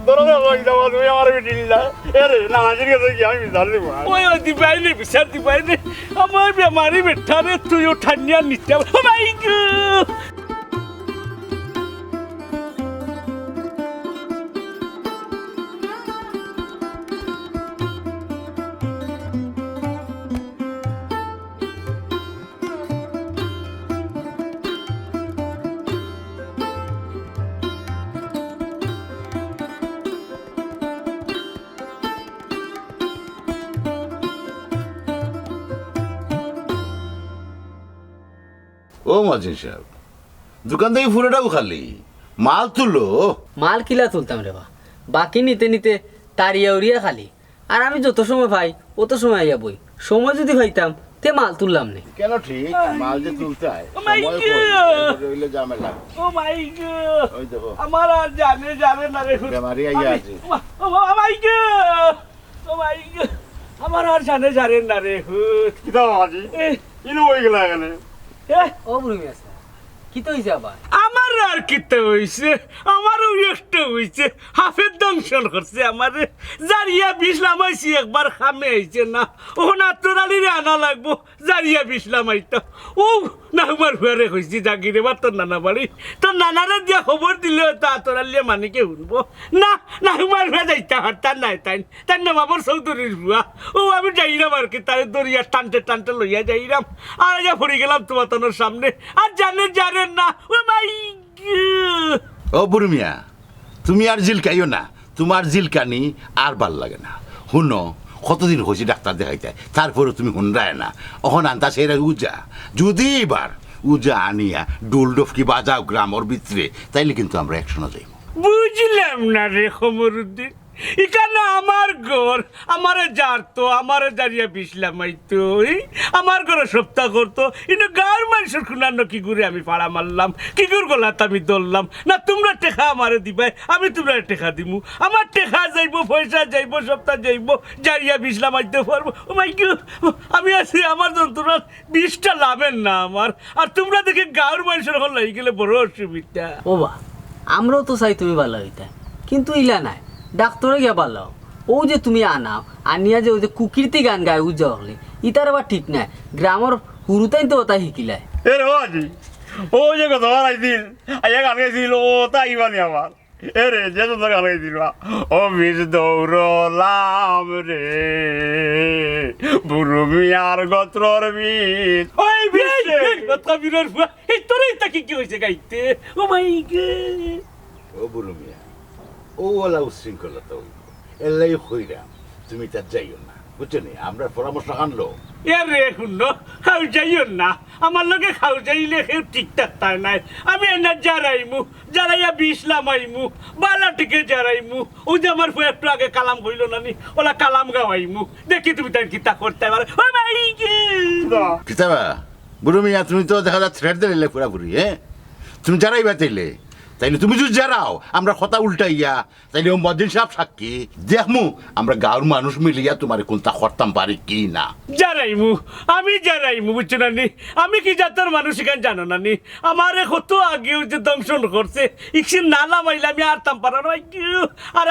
S3: দরমে কই দাও তুমি আমার বিটিল না এরে নানাজির কাছে কি আমি বিচার দিব
S1: ওই দিবাইলে বিচার দিবাইলে আমার বেমারি বেঠারে তুই ঠান্ডিয়া নিতে ভাই গো
S11: ও মাজিন সাহেব দোকান থেকে ফুলেটাও খালি মাল তুলো
S10: মাল কিলা তুলতাম রে বাকি নিতে নিতে তারিয়া উড়িয়া খালি আর আমি যত সময় পাই অত সময় আইয়া বই সময় যদি পাইতাম তে মাল তুললাম না
S11: কেন ঠিক মাল যে তুলতে হয় রইলে ঝামেলা
S1: ও মাই গড
S11: ওই দেখো
S1: আমার আর জানে না রে
S11: বেমারি আইয়া আছে
S1: ও মাই গড ও মাই গড আমার আর জানে না রে
S3: কি দাও আজি ইনো হই গেল এখানে
S10: ও বুড়ি আছে কি তো হইছে আবার
S1: আমার আর কিতে হইছে আমারও একটা হইছে হাফের দংশন করছে আমারে জারিয়া বিষ লামাইছি একবার খামে আইছে না ও না তোরালিরে আনা লাগবো জারিয়া বিষ লামাইতো ও না আমার হুয়ারে কইছি জাগিরে বা তোর নানা বাড়ি তোর নানারে দিয়া খবর দিলে তো তোরালিয়ে মানিকে শুনবো না না আমার হুয়া যাইতে হারতার নাই তাই না বাবর চৌধুরীর হুয়া ও আমি যাইরাম আর কি তার দরিয়া টানতে টানতে লইয়া যাইরাম আর যা পড়ে গেলাম তোমার তোর সামনে আর জানেন না ও মাই
S11: ও বুড়ো মিয়া তুমি আর জিলকাইও না তোমার জিলকানি আর ভাল লাগে না শুনো কতদিন হয়েছে ডাক্তার দেখাইতে তারপরে তুমি শুনরায় না অখন আনতা সেরা উজা যদি এবার উজা আনিয়া ডোল ডফকি বাজাও গ্রামের ভিতরে তাইলে কিন্তু আমরা একশনে যাইব
S1: বুঝলাম না রে খমরুদ্দিন এখানে আমার ঘর আমারে জারতো আমারে জারিয়া বিছলাম আইতো আমার ঘরে সপ্তাহ করতো কিন্তু গাঁর মানুষের খুনান্ন কি করে আমি পাড়া মারলাম কি করে গলাত আমি ধরলাম না তোমরা টেকা আমারে দিবাই আমি তোমরা টেকা দিমু আমার টেকা যাইব পয়সা যাইব সপ্তাহ যাইব জারিয়া বিছলাম আইতে পারবো ও মাই গড আমি আছি আমার যন্ত্রণা বিষটা লাভেন না আমার আর তোমরা দেখে গাঁর মানুষের হল লাগি গেলে বড় অসুবিধা
S10: ও বা আমরাও তো চাই তুমি ভালো হইতা কিন্তু ইলা নাই ডাক্তারে গিয়া পারলাও ও যে তুমি আনাও আনিয়া যে ওই যে কুকিরতি গান গায় উজ্জা হলে ইতার আবার ঠিক নাই গ্রামের হুরুতাই তো ওটা শিকিলায়
S3: এ রে আজি ও যে কত আইছিল আইয়া গান গাইছিল ও তাই বানি আমার এ রে যে সুন্দর গান গাইছিল ও বিষ দৌড়লাম রে বুড়ো মিয়ার গোত্রর বিষ
S1: ওই কথা বিরোর এই তোরই তাকে কি হয়েছে গাইতে ও মাই গড
S11: ও বুড়ো মিয়া ও ওলা উশৃঙ্খলতা হইব এলাই হইরাম তুমি তার যাইও না বুঝছো নি আমরা পরামর্শ আনলো
S1: এর রে শুনো খাও যাইও না আমার লগে খাও যাইলে কেউ ঠিকঠাক তাই নাই আমি এনে জারাইমু জারাইয়া বিষ লামাইমু বালাটিকে জারাইমু ও যে আমার একটু আগে কালাম হইল নানি ওলা কালাম গাওয়াইমু দেখি তুমি তার কিতা করতে পারো ও মাই গড
S11: কিতাবা বুড়ো মিয়া তুমি তো দেখা যায় থ্রেড দিলে পুরাপুরি হ্যাঁ তুমি যারাইবা তাইলে তুমি যদি যারাও আমরা কথা উল্টাইয়া তাইলে ও মদ্দিন সাহেব সাক্ষী দেখমু আমরা গাঁর মানুষ মিলিয়া তোমার কোনটা করতাম পারি কি না
S1: জারাইমু বুঝছো নানি আমি কি জাতার মানুষ এখানে জানো নানি আমারে কত আগেও যে দংশন করছে ইকসিন না লামাইলে আমি আরতাম পারা নয় আর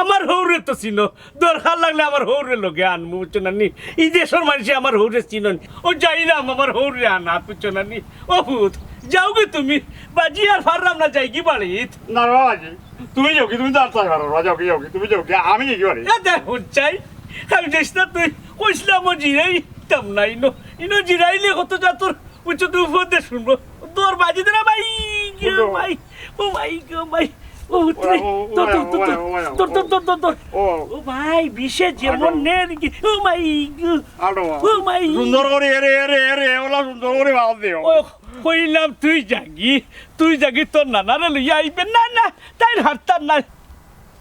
S1: আমার হৌরে তো চিনো দরকার লাগলে আমার হৌরে লগে আনমু বুঝছো নানি এই দেশের মানুষ আমার হৌরে চিনো ও যাইরাম আমার হৌরে আনা বুঝছো নানি ও ভূত যাওগে তুমি বাজি আর ফাররাম না যাই কি বাড়িত
S3: না বাবাজি তুমি যাও কি তুমি তো আর চাই পারো যাও কি তুমি যাও কি আমি কি পারি
S1: দেখুন চাই আমি যাইস না তুই কইসলাম জিরাই তাম না ইনো জিরাইলে কত যা তোর উচ্চ তুই উপদে শুনবো তোর বাজি না ভাই ভাই ও ভাই গো ভাই ও তুই তোর ও ভাই বিশে যেমন নে ও মাই ও মাই
S3: সুন্দর করে এরে ওলা সুন্দর করে ভাব দিও
S1: কইলাম তুই জাগি তোর নানারে লইয়া আইবেন না তাই হারতার না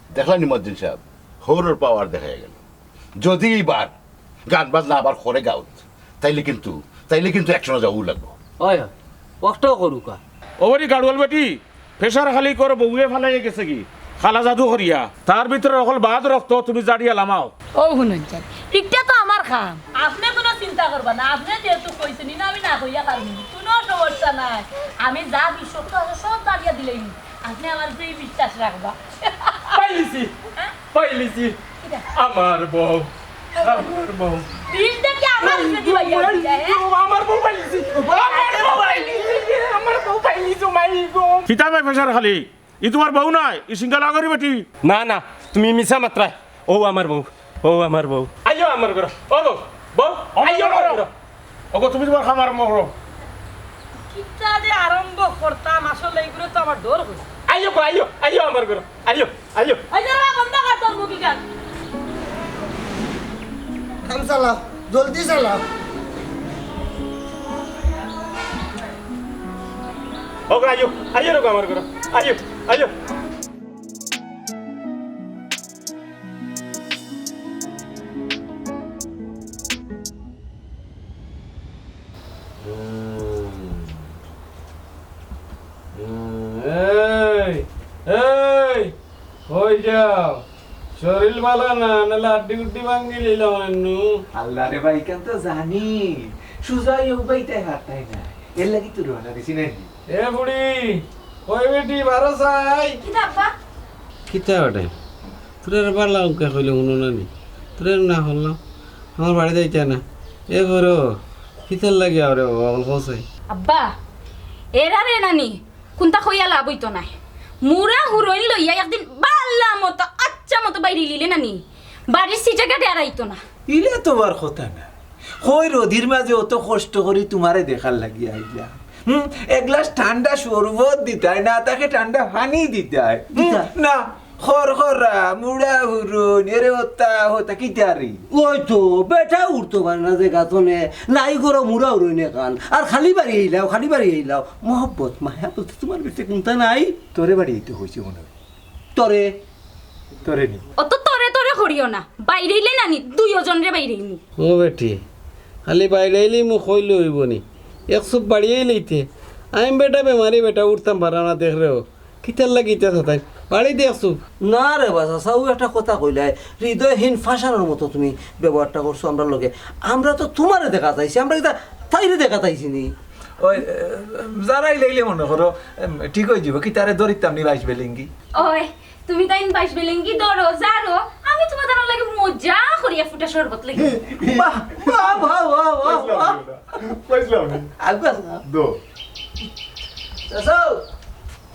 S11: দেখলেন মদ্দিন সাহেব হৌরের পাওয়ার দেখা গেল যদি এবার গান বাজনা আবার করে গাউত তাইলে কিন্তু একশনে যাবো লাগবো
S10: ওই কষ্ট করুকা
S12: ওরি গাড়ুয়াল বেটি ফেসার খালি করে বউয়ে ফালাই গেছে কি খালা জাদু করিয়া তার ভিতরে অকল বাদ রক্ত তুমি জাড়িয়া লামাও
S2: ও শুনুন চাই এটা তো আমার খাম আপনি কোনো চিন্তা করবা না আপনি যেহেতু কইছেন না আমি না কইয়া পারবো কোনো সমস্যা নাই আমি যা বিশ্বস্ত আছে সব দাঁড়িয়ে দিলেই আপনি আমার যে বিশ্বাস রাখবা
S12: পাইলিছি আমার বউ
S2: বিলটা কি আমার উপরে দিবাইয়া
S12: আমার বউ পাইলিছি কিতাবে ফেসার খালি ই তোমার বউ নয় ই সিঙ্গালা করি বেটি
S13: না না তুমি মিছা মাত্রা ও আমার বউ
S12: আইও আমার ঘর ও বউ আইও আমার ঘর ওগো তুমি তোমার খামার মরো
S2: কিটা যে আরম্ভ করতাম আসলে এগুলো তো আমার ডর হইছে
S12: আইও আমার ঘর আইও
S2: আইজা বন্ধ কর তোর মুখি গান
S6: কাম চালাও জলদি চালাও
S12: ওগো আইও আমার ঘর আইও
S13: কই যাও শরীর ভালো না নাহলে আড্ডি গুড্ডি ভাঙ্গি নিলাম এনু
S7: আল্লাহ রে ভাই কেন তো জানি সুজাই ও বাইতে হাতাই না এর লাগি তো রোনা দিছি নাকি
S13: এ বুড়ি কই বেটি বারো চাই
S10: কিতা ওটাই তোর পারলাম কে কইলে শুনো নানি তোর না হলাম আমার বাড়ি যাইতে না এ করো কিতার লাগে আরে অল্প চাই
S9: আব্বা এরা রে নানি কোনটা কইয়া লাভ হইতো নাই মুরা হুরইন লইয়া একদিন বাল্লা মতো আচ্ছা মতো বাইরে লিলে নানি বাড়ির সিটে কাটে আর আইতো না
S7: ইলে তোমার কথা না কই রোদির মাঝে অত কষ্ট করি তোমারে দেখার লাগি আইলা এক গ্লাস ঠান্ডা শরবত দিতাই না তাকে ঠান্ডা পানি দিতাই না খরখরা মুড়া হুরুন এরে হতা হতা কিতারি
S8: ওই তো বেটা উঠতে পারে না যে গাছনে লাই করো মুড়া উড়ইনে কান আর খালি বাড়ি আইলাও মহব্বত মায়া বলতে তোমার বেশি কোনটা নাই
S7: তোরে বাড়ি তো হয়েছে মনে হয়
S8: তরে
S7: তোরে নি
S9: অত তরে তরে করিও না বাইরে ইলে নানি দুইজন রে বাইরে ইমু
S10: ও বেটি খালি বাইরে এলি মুখ হইলে হইব নি এক সুপ বাড়িয়ে লইতে আমি বেটা বেমারি বেটা উঠতাম পারা না দেখ রে কিতার লাগিতে থাকাই বাড়ি দেখছো
S8: না রে বাসা সাউ একটা কথা কইলাই হৃদয়হীন ফাঁসানোর মতো তুমি ব্যবহারটা করছো আমরা লোকে আমরা তো তোমারে দেখা চাইছি আমরা এটা তাইরে দেখা চাইছি নি
S7: ওই যারাই লাইলে মনে করো ঠিক হয়ে যাব কি তারে দরিতাম নি বাইশ বেলিঙ্গি
S9: ওই তুমি তাইন বাইশ বেলেঙ্গি দরো জারো আমি তোমাদের লাগে মজা করিয়া ফুটা শরবত লাগি
S8: বাহ বাহ বাহ বাহ বাহ
S3: কইছলাম
S8: আগাস
S3: দো
S8: সাউ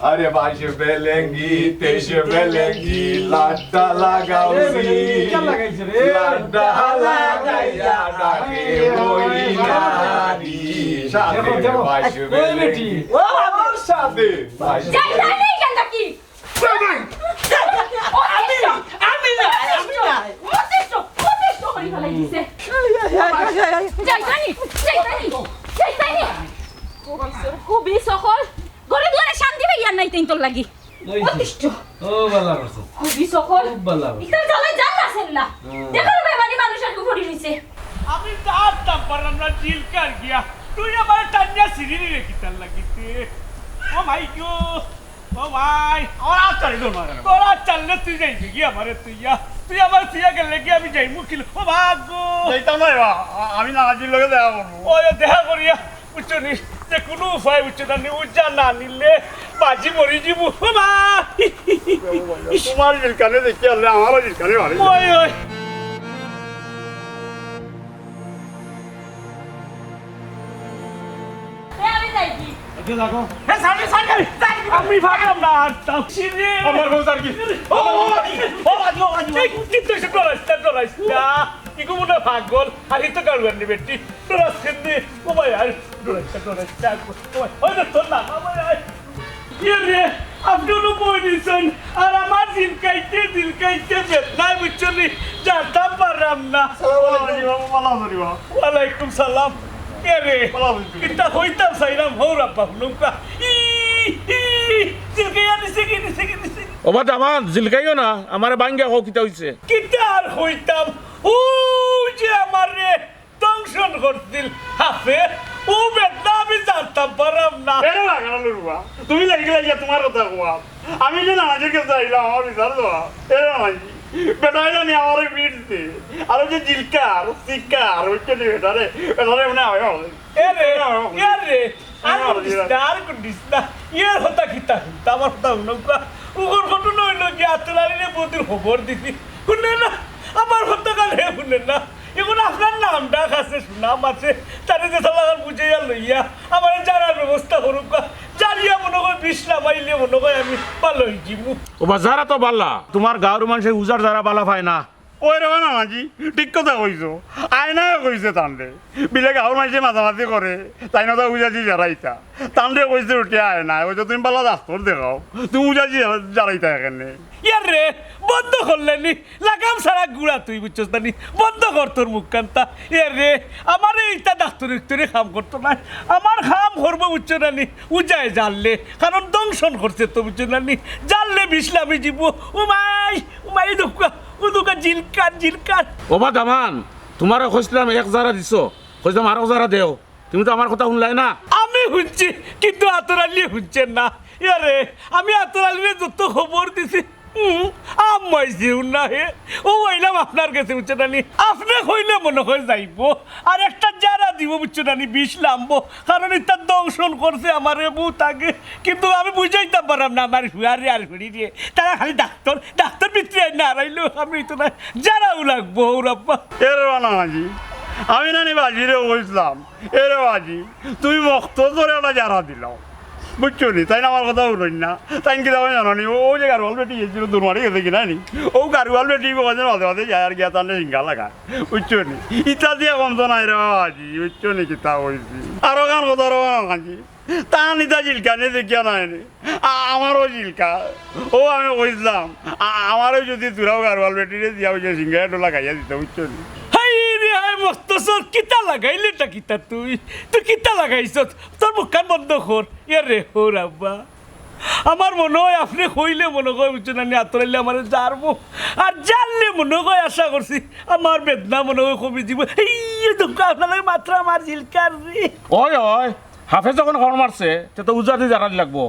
S7: আরে বাইশ বেলেঙ্গি তেইশ বেলেঙ্গি লাড্ডা লাগাউছি লাড্ডা লাগাইয়া ডাকে ওই নারী সাথে বাইশ বেলেঙ্গি ও আমার সাথে
S9: যাই যাই নেই কেন কি আমি না মতেষ্ট করি ফেলাই দিছে যাই জানি খুবই সকল গরে দুয়ারে শান্তি ভাইয়া নাই তাই তোর লাগি মতেষ্ট
S13: ও বালা করছো
S9: খুবই সকল
S13: খুব বালা
S9: ইতার জ্বালায় জানলাছেন না দেখো বেমানি মানুষের উপরে রইছে
S1: আমি জানতাম পারলাম না জিল কার গিয়া তুই আমার টান্না সিঁড়ি রেখে তার লাগিতে ও ভাই গো ও ভাই আমার আর চালি দো না তোর আর চাললে তুই যাইবি কি আমারে তুই আমার তুইয়া গেলে কি আমি যাই মুখিল ও ভাগো
S3: যাইতাম না আমি নানাজির লগে দেখা করবো
S1: ও দেখা করিয়া বুঝছো নি যে কোনো উপায় বুঝছো না নি উজ্জা না নিলে বাজি মরি যাবো ও ভাই
S3: তোমার জিলকানে দেখি আনলে আমারও জিলকানে ভালো
S1: ওই ওই
S9: আমি যাইবি
S3: দেখো
S1: আমি ভাবলাম না আর তাপসিরে
S3: আমার বউ স্যার কি
S1: কিন্তু এসে ডরাইস না ইগো মনে পাগল আর এই তো কারবার নি বেটি ডরাস কেন ও ভাই আর ডরাইস ওই না তোর না ভাই রে আপনি নো বই দিছেন আর আমার দিল কাইতে বেদনায় বুঝছনি জানতাম পারলাম না ওয়ালাইকুম সালাম কে রে কিতা হইতাম সাইরাম হৌরা পাবলুকা
S12: ওবা দামান জিলকাইও না আমারে বাঙ্গা হোক কিতা হইছে
S1: কিতা আর হইতাম ও যে আমার রে দংশন করছিল হাফে ও বেদনা আমি জানতাম পারলাম না
S3: তুমি লাগিয়া তোমার কথা কোয়া আমি যে নানাজির কাছে আইলাম আমার বিচার দেওয়া নানাজি বেটাই জানি আমার পিটছে আর যে জিলকার শিকার হচ্ছে বেটারে মনে হয়
S1: রে আর কুন্দিস না ইয়ার হতা কিতা আমার হতা নৌকা উগর ঘটনা হইল কি আতলালিনে বদির খবর দিছি শুনে না আমার হতা কালে শুনে না এখন আপনার নামটা কাছে সুনাম আছে তারে যে সালাগান বুঝাইয়া লইয়া আমার জানার ব্যবস্থা করুক জানিয়া মনে হয় বিছনা পাইলে মনে হয় আমি ভালো হয়ে যাবো
S12: ওবা যারা তো বাল্লা তোমার গাঁর মানুষের উজার যারা বালা পায় না
S3: ওই রে নানাজি ঠিক কথা কইছো আয়না কইছে তান্ডে বিলে গাঁর মানুষে মাঝামাঝি করে তাই না তো উজাজি জ্বালাইতা তান্ডে কইছে উঠে আয় না ওই তো তুমি পালা ডাক্তার দেখাও তুমি উজাজি জ্বালাইতা এখানে
S1: ইয়ার রে বন্ধ করলেনি লাগাম সারা গুড়া তুই বুঝছস না বন্ধ কর তোর মুখ কান্তা ইয়ার রে আমার এইটা ডাক্তারে কাম করতো না আমার কাম করবো বুঝছো না উজায় জানলে কারণ দংশন করছে তো বুঝছো না জানলে বিশলামে জীব উমাই দুকা জিলকার
S12: ওবা দামান তোমারে কইছিলাম এক জারা দিছো কইছিলাম আরো জারা দেও তুমি তো আমার কথা শুনলাই না
S1: আমি শুনছি কিন্তু আতরালি শুনছেন না ইয়ারে আমি আতরালিরে যত খবর দিছি আমাইছিও না হে ও হইলাম আপনার কাছে বুঝছো নানি আপনি হইলে মনে হয় যাইব আর একটা যারা দিব বুঝছো নানি 20 লাম্ব কারণ এটা দংশন করছে আমার বউ তাকে কিন্তু আমি বুঝাইতাম পারলাম না আমার হুয়ারে আর ঘুরি দিয়ে তারা খালি ডাক্তার ভিতরে না হারাইলো আমি তো না যারাও লাগবো ওরাব্বা
S3: এর বানা মাঝি আমি নানি বাজিরে বলছিলাম এরে বাজি তুমি মক্ত ধরে ওটা যারা দিলাম বুঝছো নি তাই না আমার কথা বলুন না তাই কি তখন জানো নি ও যে গারোয়াল বেটি গেছিল দুর্মারি গেছে কিনা নি ও গারোয়াল বেটি মাঝে মাঝে মাঝে যায় আর গিয়া তাহলে সিঙ্গা লাগা বুঝছো নি ইটা দিয়ে কমতো নাই রে বাজি বুঝছো নি কিতা হয়েছি আরো গান কথা আরো গান তা নিতা জিলকা নি দেখিয়া নাই নি আমারও জিলকা ও আমি বলছিলাম আমারও যদি তোরাও গারোয়াল বেটিরে দিয়া হয়েছে সিঙ্গা টোলা খাইয়া দিতে বুঝছো নি
S1: মস্তসর কিতা লাগাইলেটা কিতা তুই কিতা লাগাইছ তোর মুখখান বন্ধ কর রে হোর আব্বা আমার মনে হয় আপনি হইলে মনে হয় বুঝছো না আতরাইলে আমার জারবো আর জানলে মনে হয় আশা করছি আমার বেদনা মনে হয় কমে দিব এই দুঃখ আপনার মাত্র আমার জিলকার রে
S12: ওই হাফে যখন ঘর মারছে তে তো উজাদি জানানি লাগবো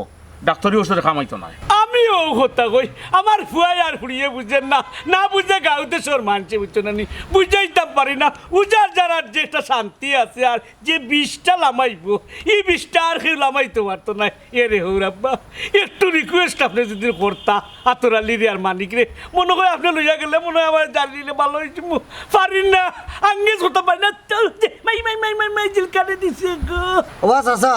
S12: ডাক্তারি ওষুধে কামাইতো নাই
S1: আমিও কথা কই আমার ফুয়াই আর ফুড়িয়ে বুঝেন না না বুঝে গাঁওতে সর মানছে বুঝছো না বুঝাইতাম পারি না উজার যারার যে একটা শান্তি আছে আর যে বিষটা লামাইব এই বিষটা আর কেউ লামাইতে পারতো না রে হৌরাব্বা একটু রিকোয়েস্ট আপনি যদি করতা আতরালি রে আর মানিক রে মনে হয় আপনি লইয়া গেলে মনে হয় আমার জানিলে ভালো হয়েছে পারি না আঙ্গেজ হতে পারি না মাই মাই মাই মাই মাই জিলকানে দিছে গো
S6: ও চাচা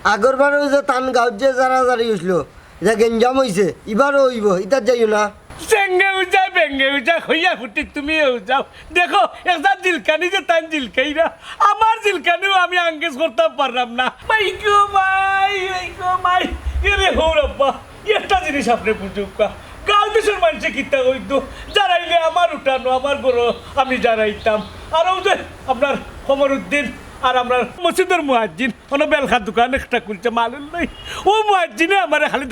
S6: আগরবার যে টান গাঁৱত যে জাৰি হৈছিল এতিয়া গেঞ্জাম হৈছে ইবারও হইব ইতার যাইও না
S1: চেঙ্গে উজা বেঙ্গে উজা হইয়া ফুটি তুমি যাও দেখো একটা জিলকানি যে তাই জিলকাই না আমার জিলকানিও আমি আঙ্গেজ করতে পারলাম না মাই গো মাই এরে হৌরব্বা একটা জিনিস আপনি বুঝুক গাঁও দেশের মানুষে কিতা হইতো যারাইলে আমার উঠানো আমার গরো আমি যারাইতাম আর ও যে আপনার কমরউদ্দিন আর আমরা মসজিদের মুয়াজ্জিন কোনো বেলখার দোকান একটা খুলছে মালুল নাই ও মুয়াজ্জিনে আমার খালি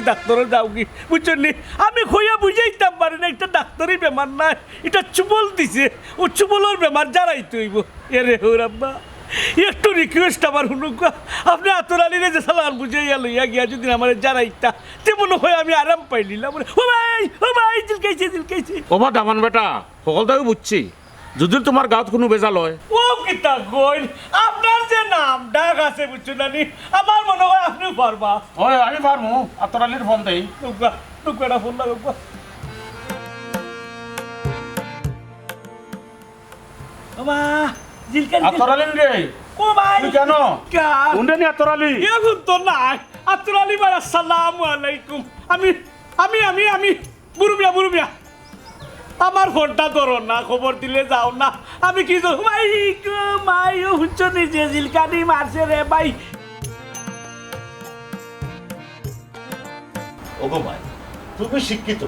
S1: ডাক্তারও যাওগি বুঝছেন নি আমি খইয়া বুঝাইতাম পারি না একটা ডাক্তারই বেমার নাই এটা চুবল দিছে ও চুবলের বেমার যারাই তৈব এরে হৌরাব্বা একটু রিকোয়েস্ট আমার শুনুক আপনি আতরালিরে যে সালান বুঝাইয়া লইয়া গিয়া যদি আমার যারাইতা তেমন হয় আমি আরাম পাইলিলাম ও ভাই জিলকাইছে
S12: ওবা দামান বেটা সকলটাও বুঝছি যদি তোমার গাঁত কোনো বেজাল হয়
S1: ও কিতা কইন আপনার যে নাম ডাক আছে বুঝছো নানি আমার মনে হয় আপনি পারবা
S12: ওই আমি পারমু আতরালির ফোন দেই
S1: টুকরা ফোন লাগা বাবা জিলকানি
S12: আতরালিন রে
S1: ও ভাই
S12: তুই কেন
S1: কার
S12: কোনটা নি আতরালি
S1: এখন তো নাই আতরালি ভাই আসসালামু আলাইকুম আমি বুরুমিয়া আমার ফোনটা ধরো না খবর দিলে যাও না আমি কি মাই হুচ্ছ নিজে জিলকানি মারছে রে ভাই
S11: ওগো ভাই তুমি শিক্ষিত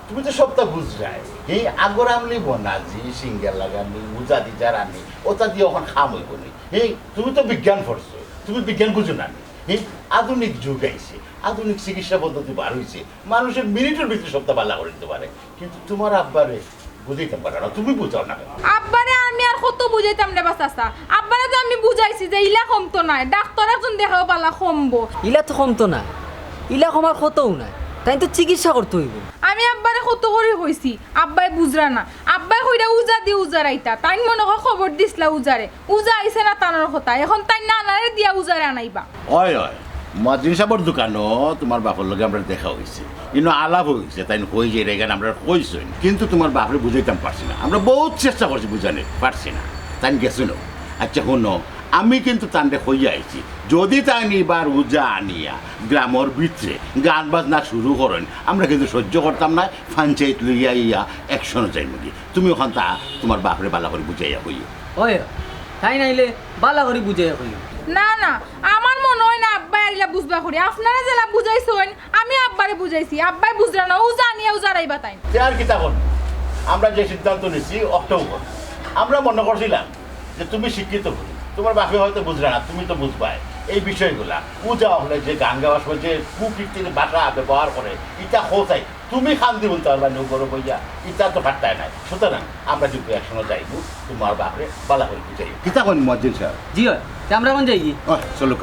S11: তুমি তো সবটা বুঝরাই এই আগর আমলি বনাজি সিঙ্গেল লাগানি উজাদি জারানি ওটা দিয়ে ওখান খাম হইব নি এই তুমি তো বিজ্ঞান পড়ছো তুমি বিজ্ঞান বুঝো না এই আধুনিক যুগ আইছে আধুনিক চিকিৎসা পদ্ধতি বার হয়েছে মানুষের মিনিটের ভিতরে সবটা বালা করে দিতে পারে কিন্তু তোমার আব্বারে বুঝাইতে পারে না তুমি বুঝাও না
S4: আব্বারে আমি আর কত বুঝাইতাম রে বাচ্চা আব্বারে তো আমি বুঝাইছি যে ইলা কমতো নাই ডাক্তার একজন দেখাও পালা কমবো
S14: ইলা তো কমতো না ইলা কমার কতও নাই তাই তো চিকিৎসা করতে হইব
S4: আমি আব্বারে কত করে কইছি আব্বাই বুঝরা না আব্বাই কইরা উজা দি উজারাইতা তাই মনে হয় খবর দিছলা উজারে উজা আইছে না তানোর কথা এখন তাই নানারে দিয়া উজারে আনাইবা
S11: হয় মজিন সাহেবের দোকানও তোমার বাপের লগে আমরা দেখা হয়েছে কিন্তু আলাপ হয়েছে তাই হয়ে যায় এখানে আমরা কইসই কিন্তু তোমার বাপরে বুঝাইতাম পারছি না আমরা বহুত চেষ্টা করছি বুঝানে পারছি না তাই গেছো না আচ্ছা শোনো আমি কিন্তু তান্ডে হইয়া আইছি যদি তাই নিবার উজা আনিয়া গ্রামের ভিতরে গান বাজনা শুরু করেন আমরা কিন্তু সহ্য করতাম না পঞ্চায়েত লইয়া ইয়া একশনও যাই মুগি তুমি ওখান তা তোমার বাপরে বালা করে বুঝাইয়া হইও
S14: ওই তাই নাইলে বালা করে বুঝাইয়া কইও
S4: না আমার মনে হয় না আব্বাই আইলা বুঝবা করি আপনারা জেলা বুঝাইছেন আমি আব্বারে বুঝাইছি আব্বাই বুঝরা না উজা আনিয়া উজারাইবা তাই
S11: আর কি তখন আমরা যে সিদ্ধান্ত নিছি অক্টোবর আমরা মনে করছিলাম যে তুমি শিক্ষিত করি তোমার বাপে হয়তো বুঝলে না তুমি তো বুঝবাই এই বিষয়গুলা পূজা হলে যে গান গাওয়ার সময় যে কুকীর্তির ভাষা ব্যবহার করে ইটা হোসাই তুমি খান্দি বলতে পারবা নৌকর বইয়া ইটা তো ফাটতায় নাই সুতরাং আমরা কিন্তু একসঙ্গে যাইব তোমার বাপরে বালা করে বুঝাই কিতা করেন মজ্জিদ সাহেব
S14: জি হয় আমরা কোন যাই
S11: চলো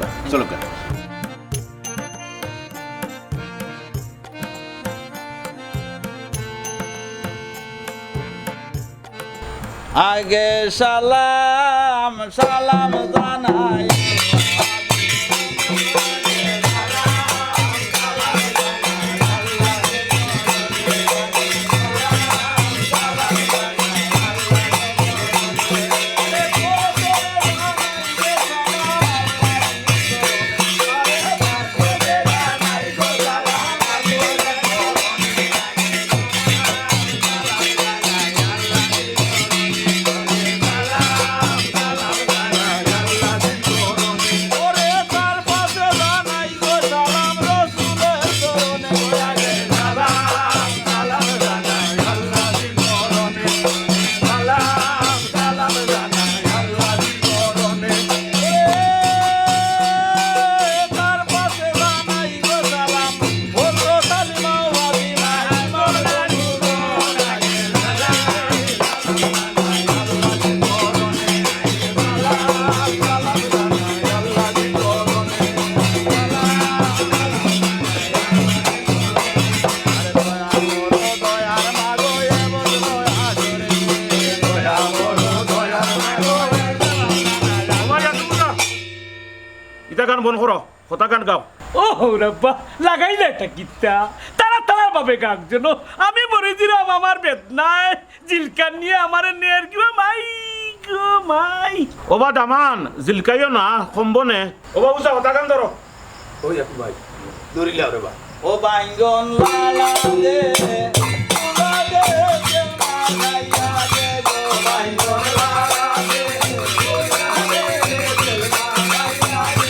S15: আগে সালাম সালাম জানাই
S12: ইটা গান বন করো কথা গান গাও
S1: ও রাব্বা লাগাইলে একটা গীতা তারা তারা ভাবে গাক যেন আমি মরে দিলাম আমার বেদনায় জিলকান নিয়ে আমার নেয়ার কিবা মাই গো মাই
S12: ওবা দামান জিলকাইও না কম্বনে ওবা উজা কথা গান ধরো
S3: ওই আপু ভাই দৌড়িলে রে বা
S15: ও বাইঙ্গন লালা দে উলা দে কে মাগাইয়া দে গো বাইঙ্গন লালা দে উলা দে কে মাগাইয়া দে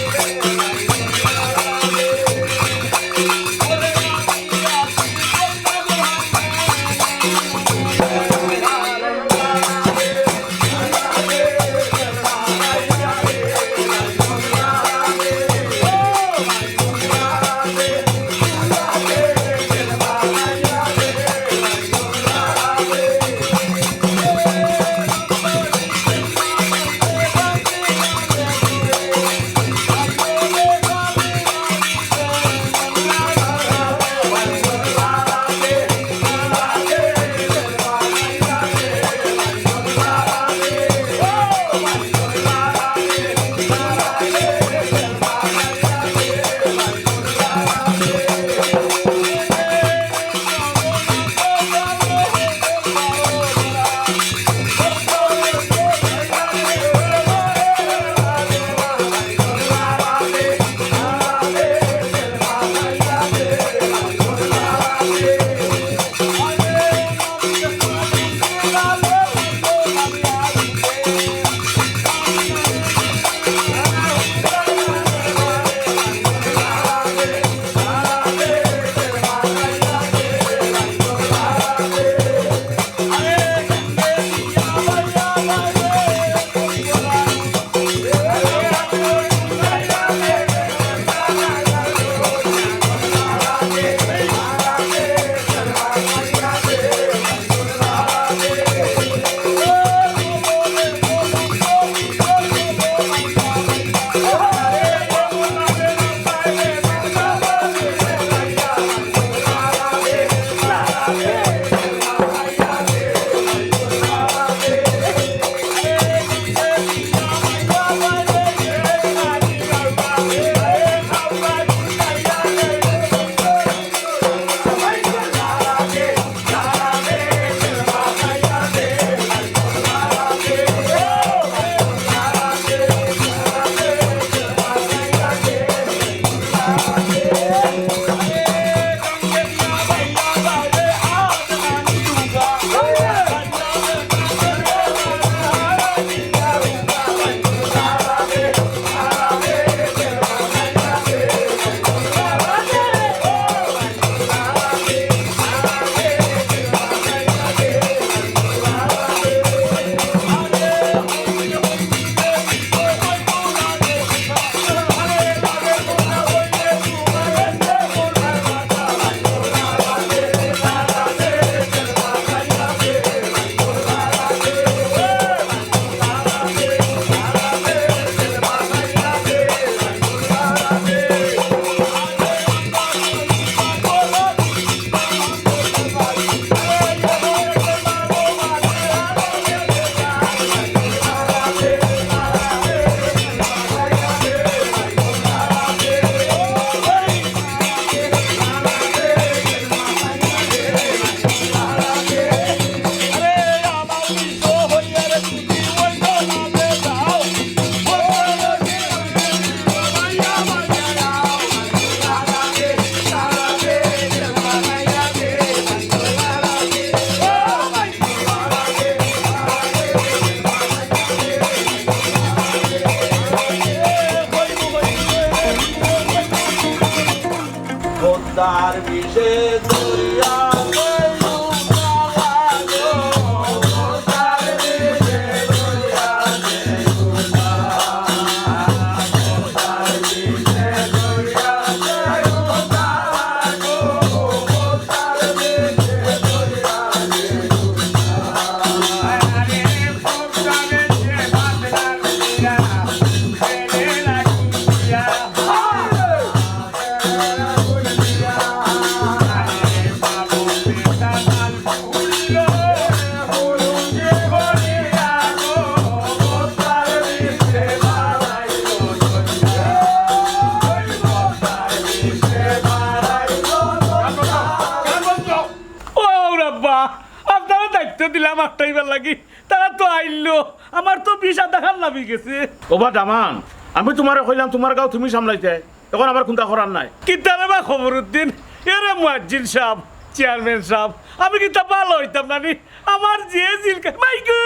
S1: দায়িত্ব দিলাম একটাইবার লাগি তারা তো আইলো আমার তো বিষ আধা খান নামি গেছে
S12: ওবা দামান আমি তোমারে কইলাম তোমার গাঁও তুমি সামলাইতে এখন আবার কোনটা করার নাই
S1: কি তারে বা খবরউদ্দিন এরে মুয়াজ্জিন সাহেব চেয়ারম্যান সাহেব আমি কি তা ভালো হইতাম নানি আমার যে জিলকা মাইকো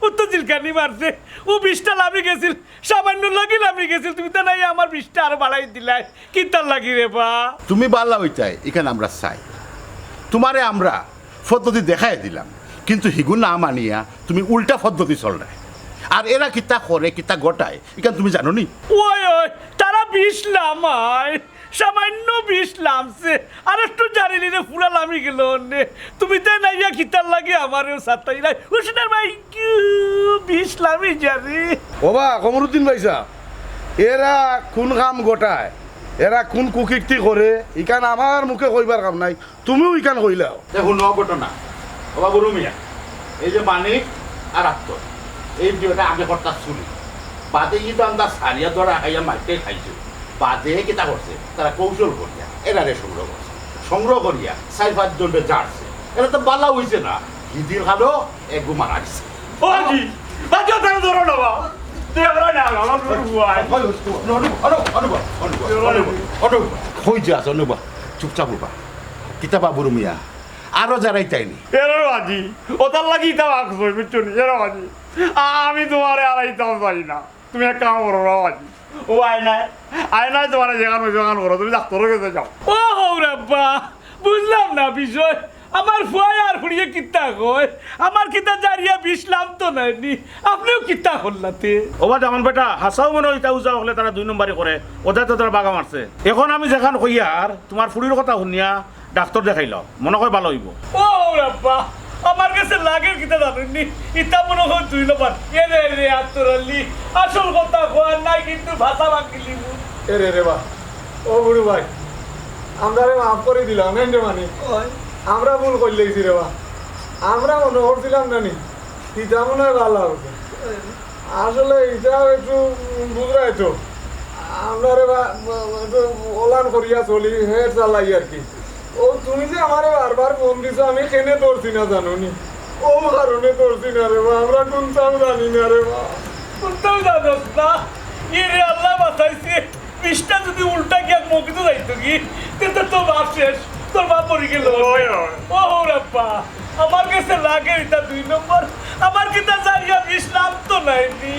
S1: ও তো জিলকানি মারছে ও বিষটা লাভি গেছিল সামান্য লাগি লাভি গেছিল তুমি তো নাই আমার বিষটা আর বাড়াই দিলাই কি তার লাগি রে বা
S11: তুমি বাল্লা হইতাই এখানে আমরা চাই তোমারে আমরা পদ্ধতি দেখাই দিলাম কিন্তু হিগুন না মানিয়া তুমি উল্টা পদ্ধতি চলরাই আর এরা কিতা করে কিতা গোটায় এখানে তুমি জানো নি
S1: ওই তারা বিষ লামায় সামান্য বিষ লামছে আর একটু জানি রে পুরা লামি গেল তুমি তাই নাইয়া খিতার লাগে আমারও সাতাই নাই হুসনের ভাই বিষ লামি জানি
S16: ওবা কমরুদ্দিন ভাইসা এরা কোন কাম গোটায় এরা কোন কুকীর্তি করে ইকান আমার মুখে কইবার কাম নাই তুমিও ইকান কইলাও
S11: দেখুন ঘটনা বাবা বড় মিয়া এই যে মানিক আর আত্মর এই দুটা আগে কর্তা চুরি বাদে কিন্তু আমরা সারিয়া ধরা খাইয়া মাইকে খাইছো বাদে কিতা করছে তারা কৌশল করিয়া এরারে সংগ্রহ করিয়া 4-5 জনকে জাড়ছে এটা তো বালা হইছে না হিদির খালো এগু মারা গেছে
S3: ও জি বাজে তারা ধরো না বা দেবরা না আমার বুয়াই
S11: হই যা অনুবা চুপচাপ হবা কিতাবা বড় মিয়া আরো যারাই তাইনি
S3: এরো আজি ওটার লাগি তা আকছই বুঝছনি এরো আজি আমি তোমারে আড়াইতাম চাই না তুমি এক কাম করো আজি ও আয়নায় তোমার যেখান করো তুমি ডাক্তারের কাছে যাও
S1: ও হৌরাব্বা বুঝলাম না বিষয় আমার ফুয়াই আর ফুড়িয়ে কিত্তা কয় আমার কিতা জারিয়া বিষ লাম তো নাইনি আপনিও কিত্তা করলাতে
S12: ওবা দামান বেটা হাসাও মনে হয় উজা হলে তারা 2 নম্বরই করে ওদের তো তারা বাগা মারছে এখন আমি যেখান কইয়ার তোমার ফুড়ির কথা শুনিয়া ডাক্তার দেখাইলাম মনে হয় ভালো হইব
S1: ও হৌরাব্বা আমার কাছে লাগে কিতা জানেননি ইতা মনে হয় 2 নম্বর এরে রে আত্তরালি আসল কথা কয় নাই কিন্তু ভাষা বাকিলি
S13: এরে রে বা ও বুড়ু ভাই আমরা রে মাফ করে দিলাম এন্ডে মানে আমরা ভুল করলে গেছি রে বা আমরা মনে করছিলাম জানি ইটা মনে হয় ভালো হবে আসলে এটা একটু বুঝরাই তো আমরা রে বা একটু ওলান করিয়া চলি হেড চালাই আর কি ও তুমি যে আমারে বারবার ফোন দিছো আমি কেনে ধরছি না জানো নি ও কারণে ধরছি না রে বা আমরা কোনটাও জানি না রে বা
S1: কোনটাও জানোস না ইরে আল্লাহ বাঁচাইছে বিষটা যদি উল্টা গিয়া মগিতে যাইতো কি কিন্তু তোর বাপ শেষ তোর বাপ মরে গেল ও হৌরাপ্পা আমার কাছে লাগে এটা 2 নম্বর আমার কিতা জারিয়া বিষ লাভ তো নাইনি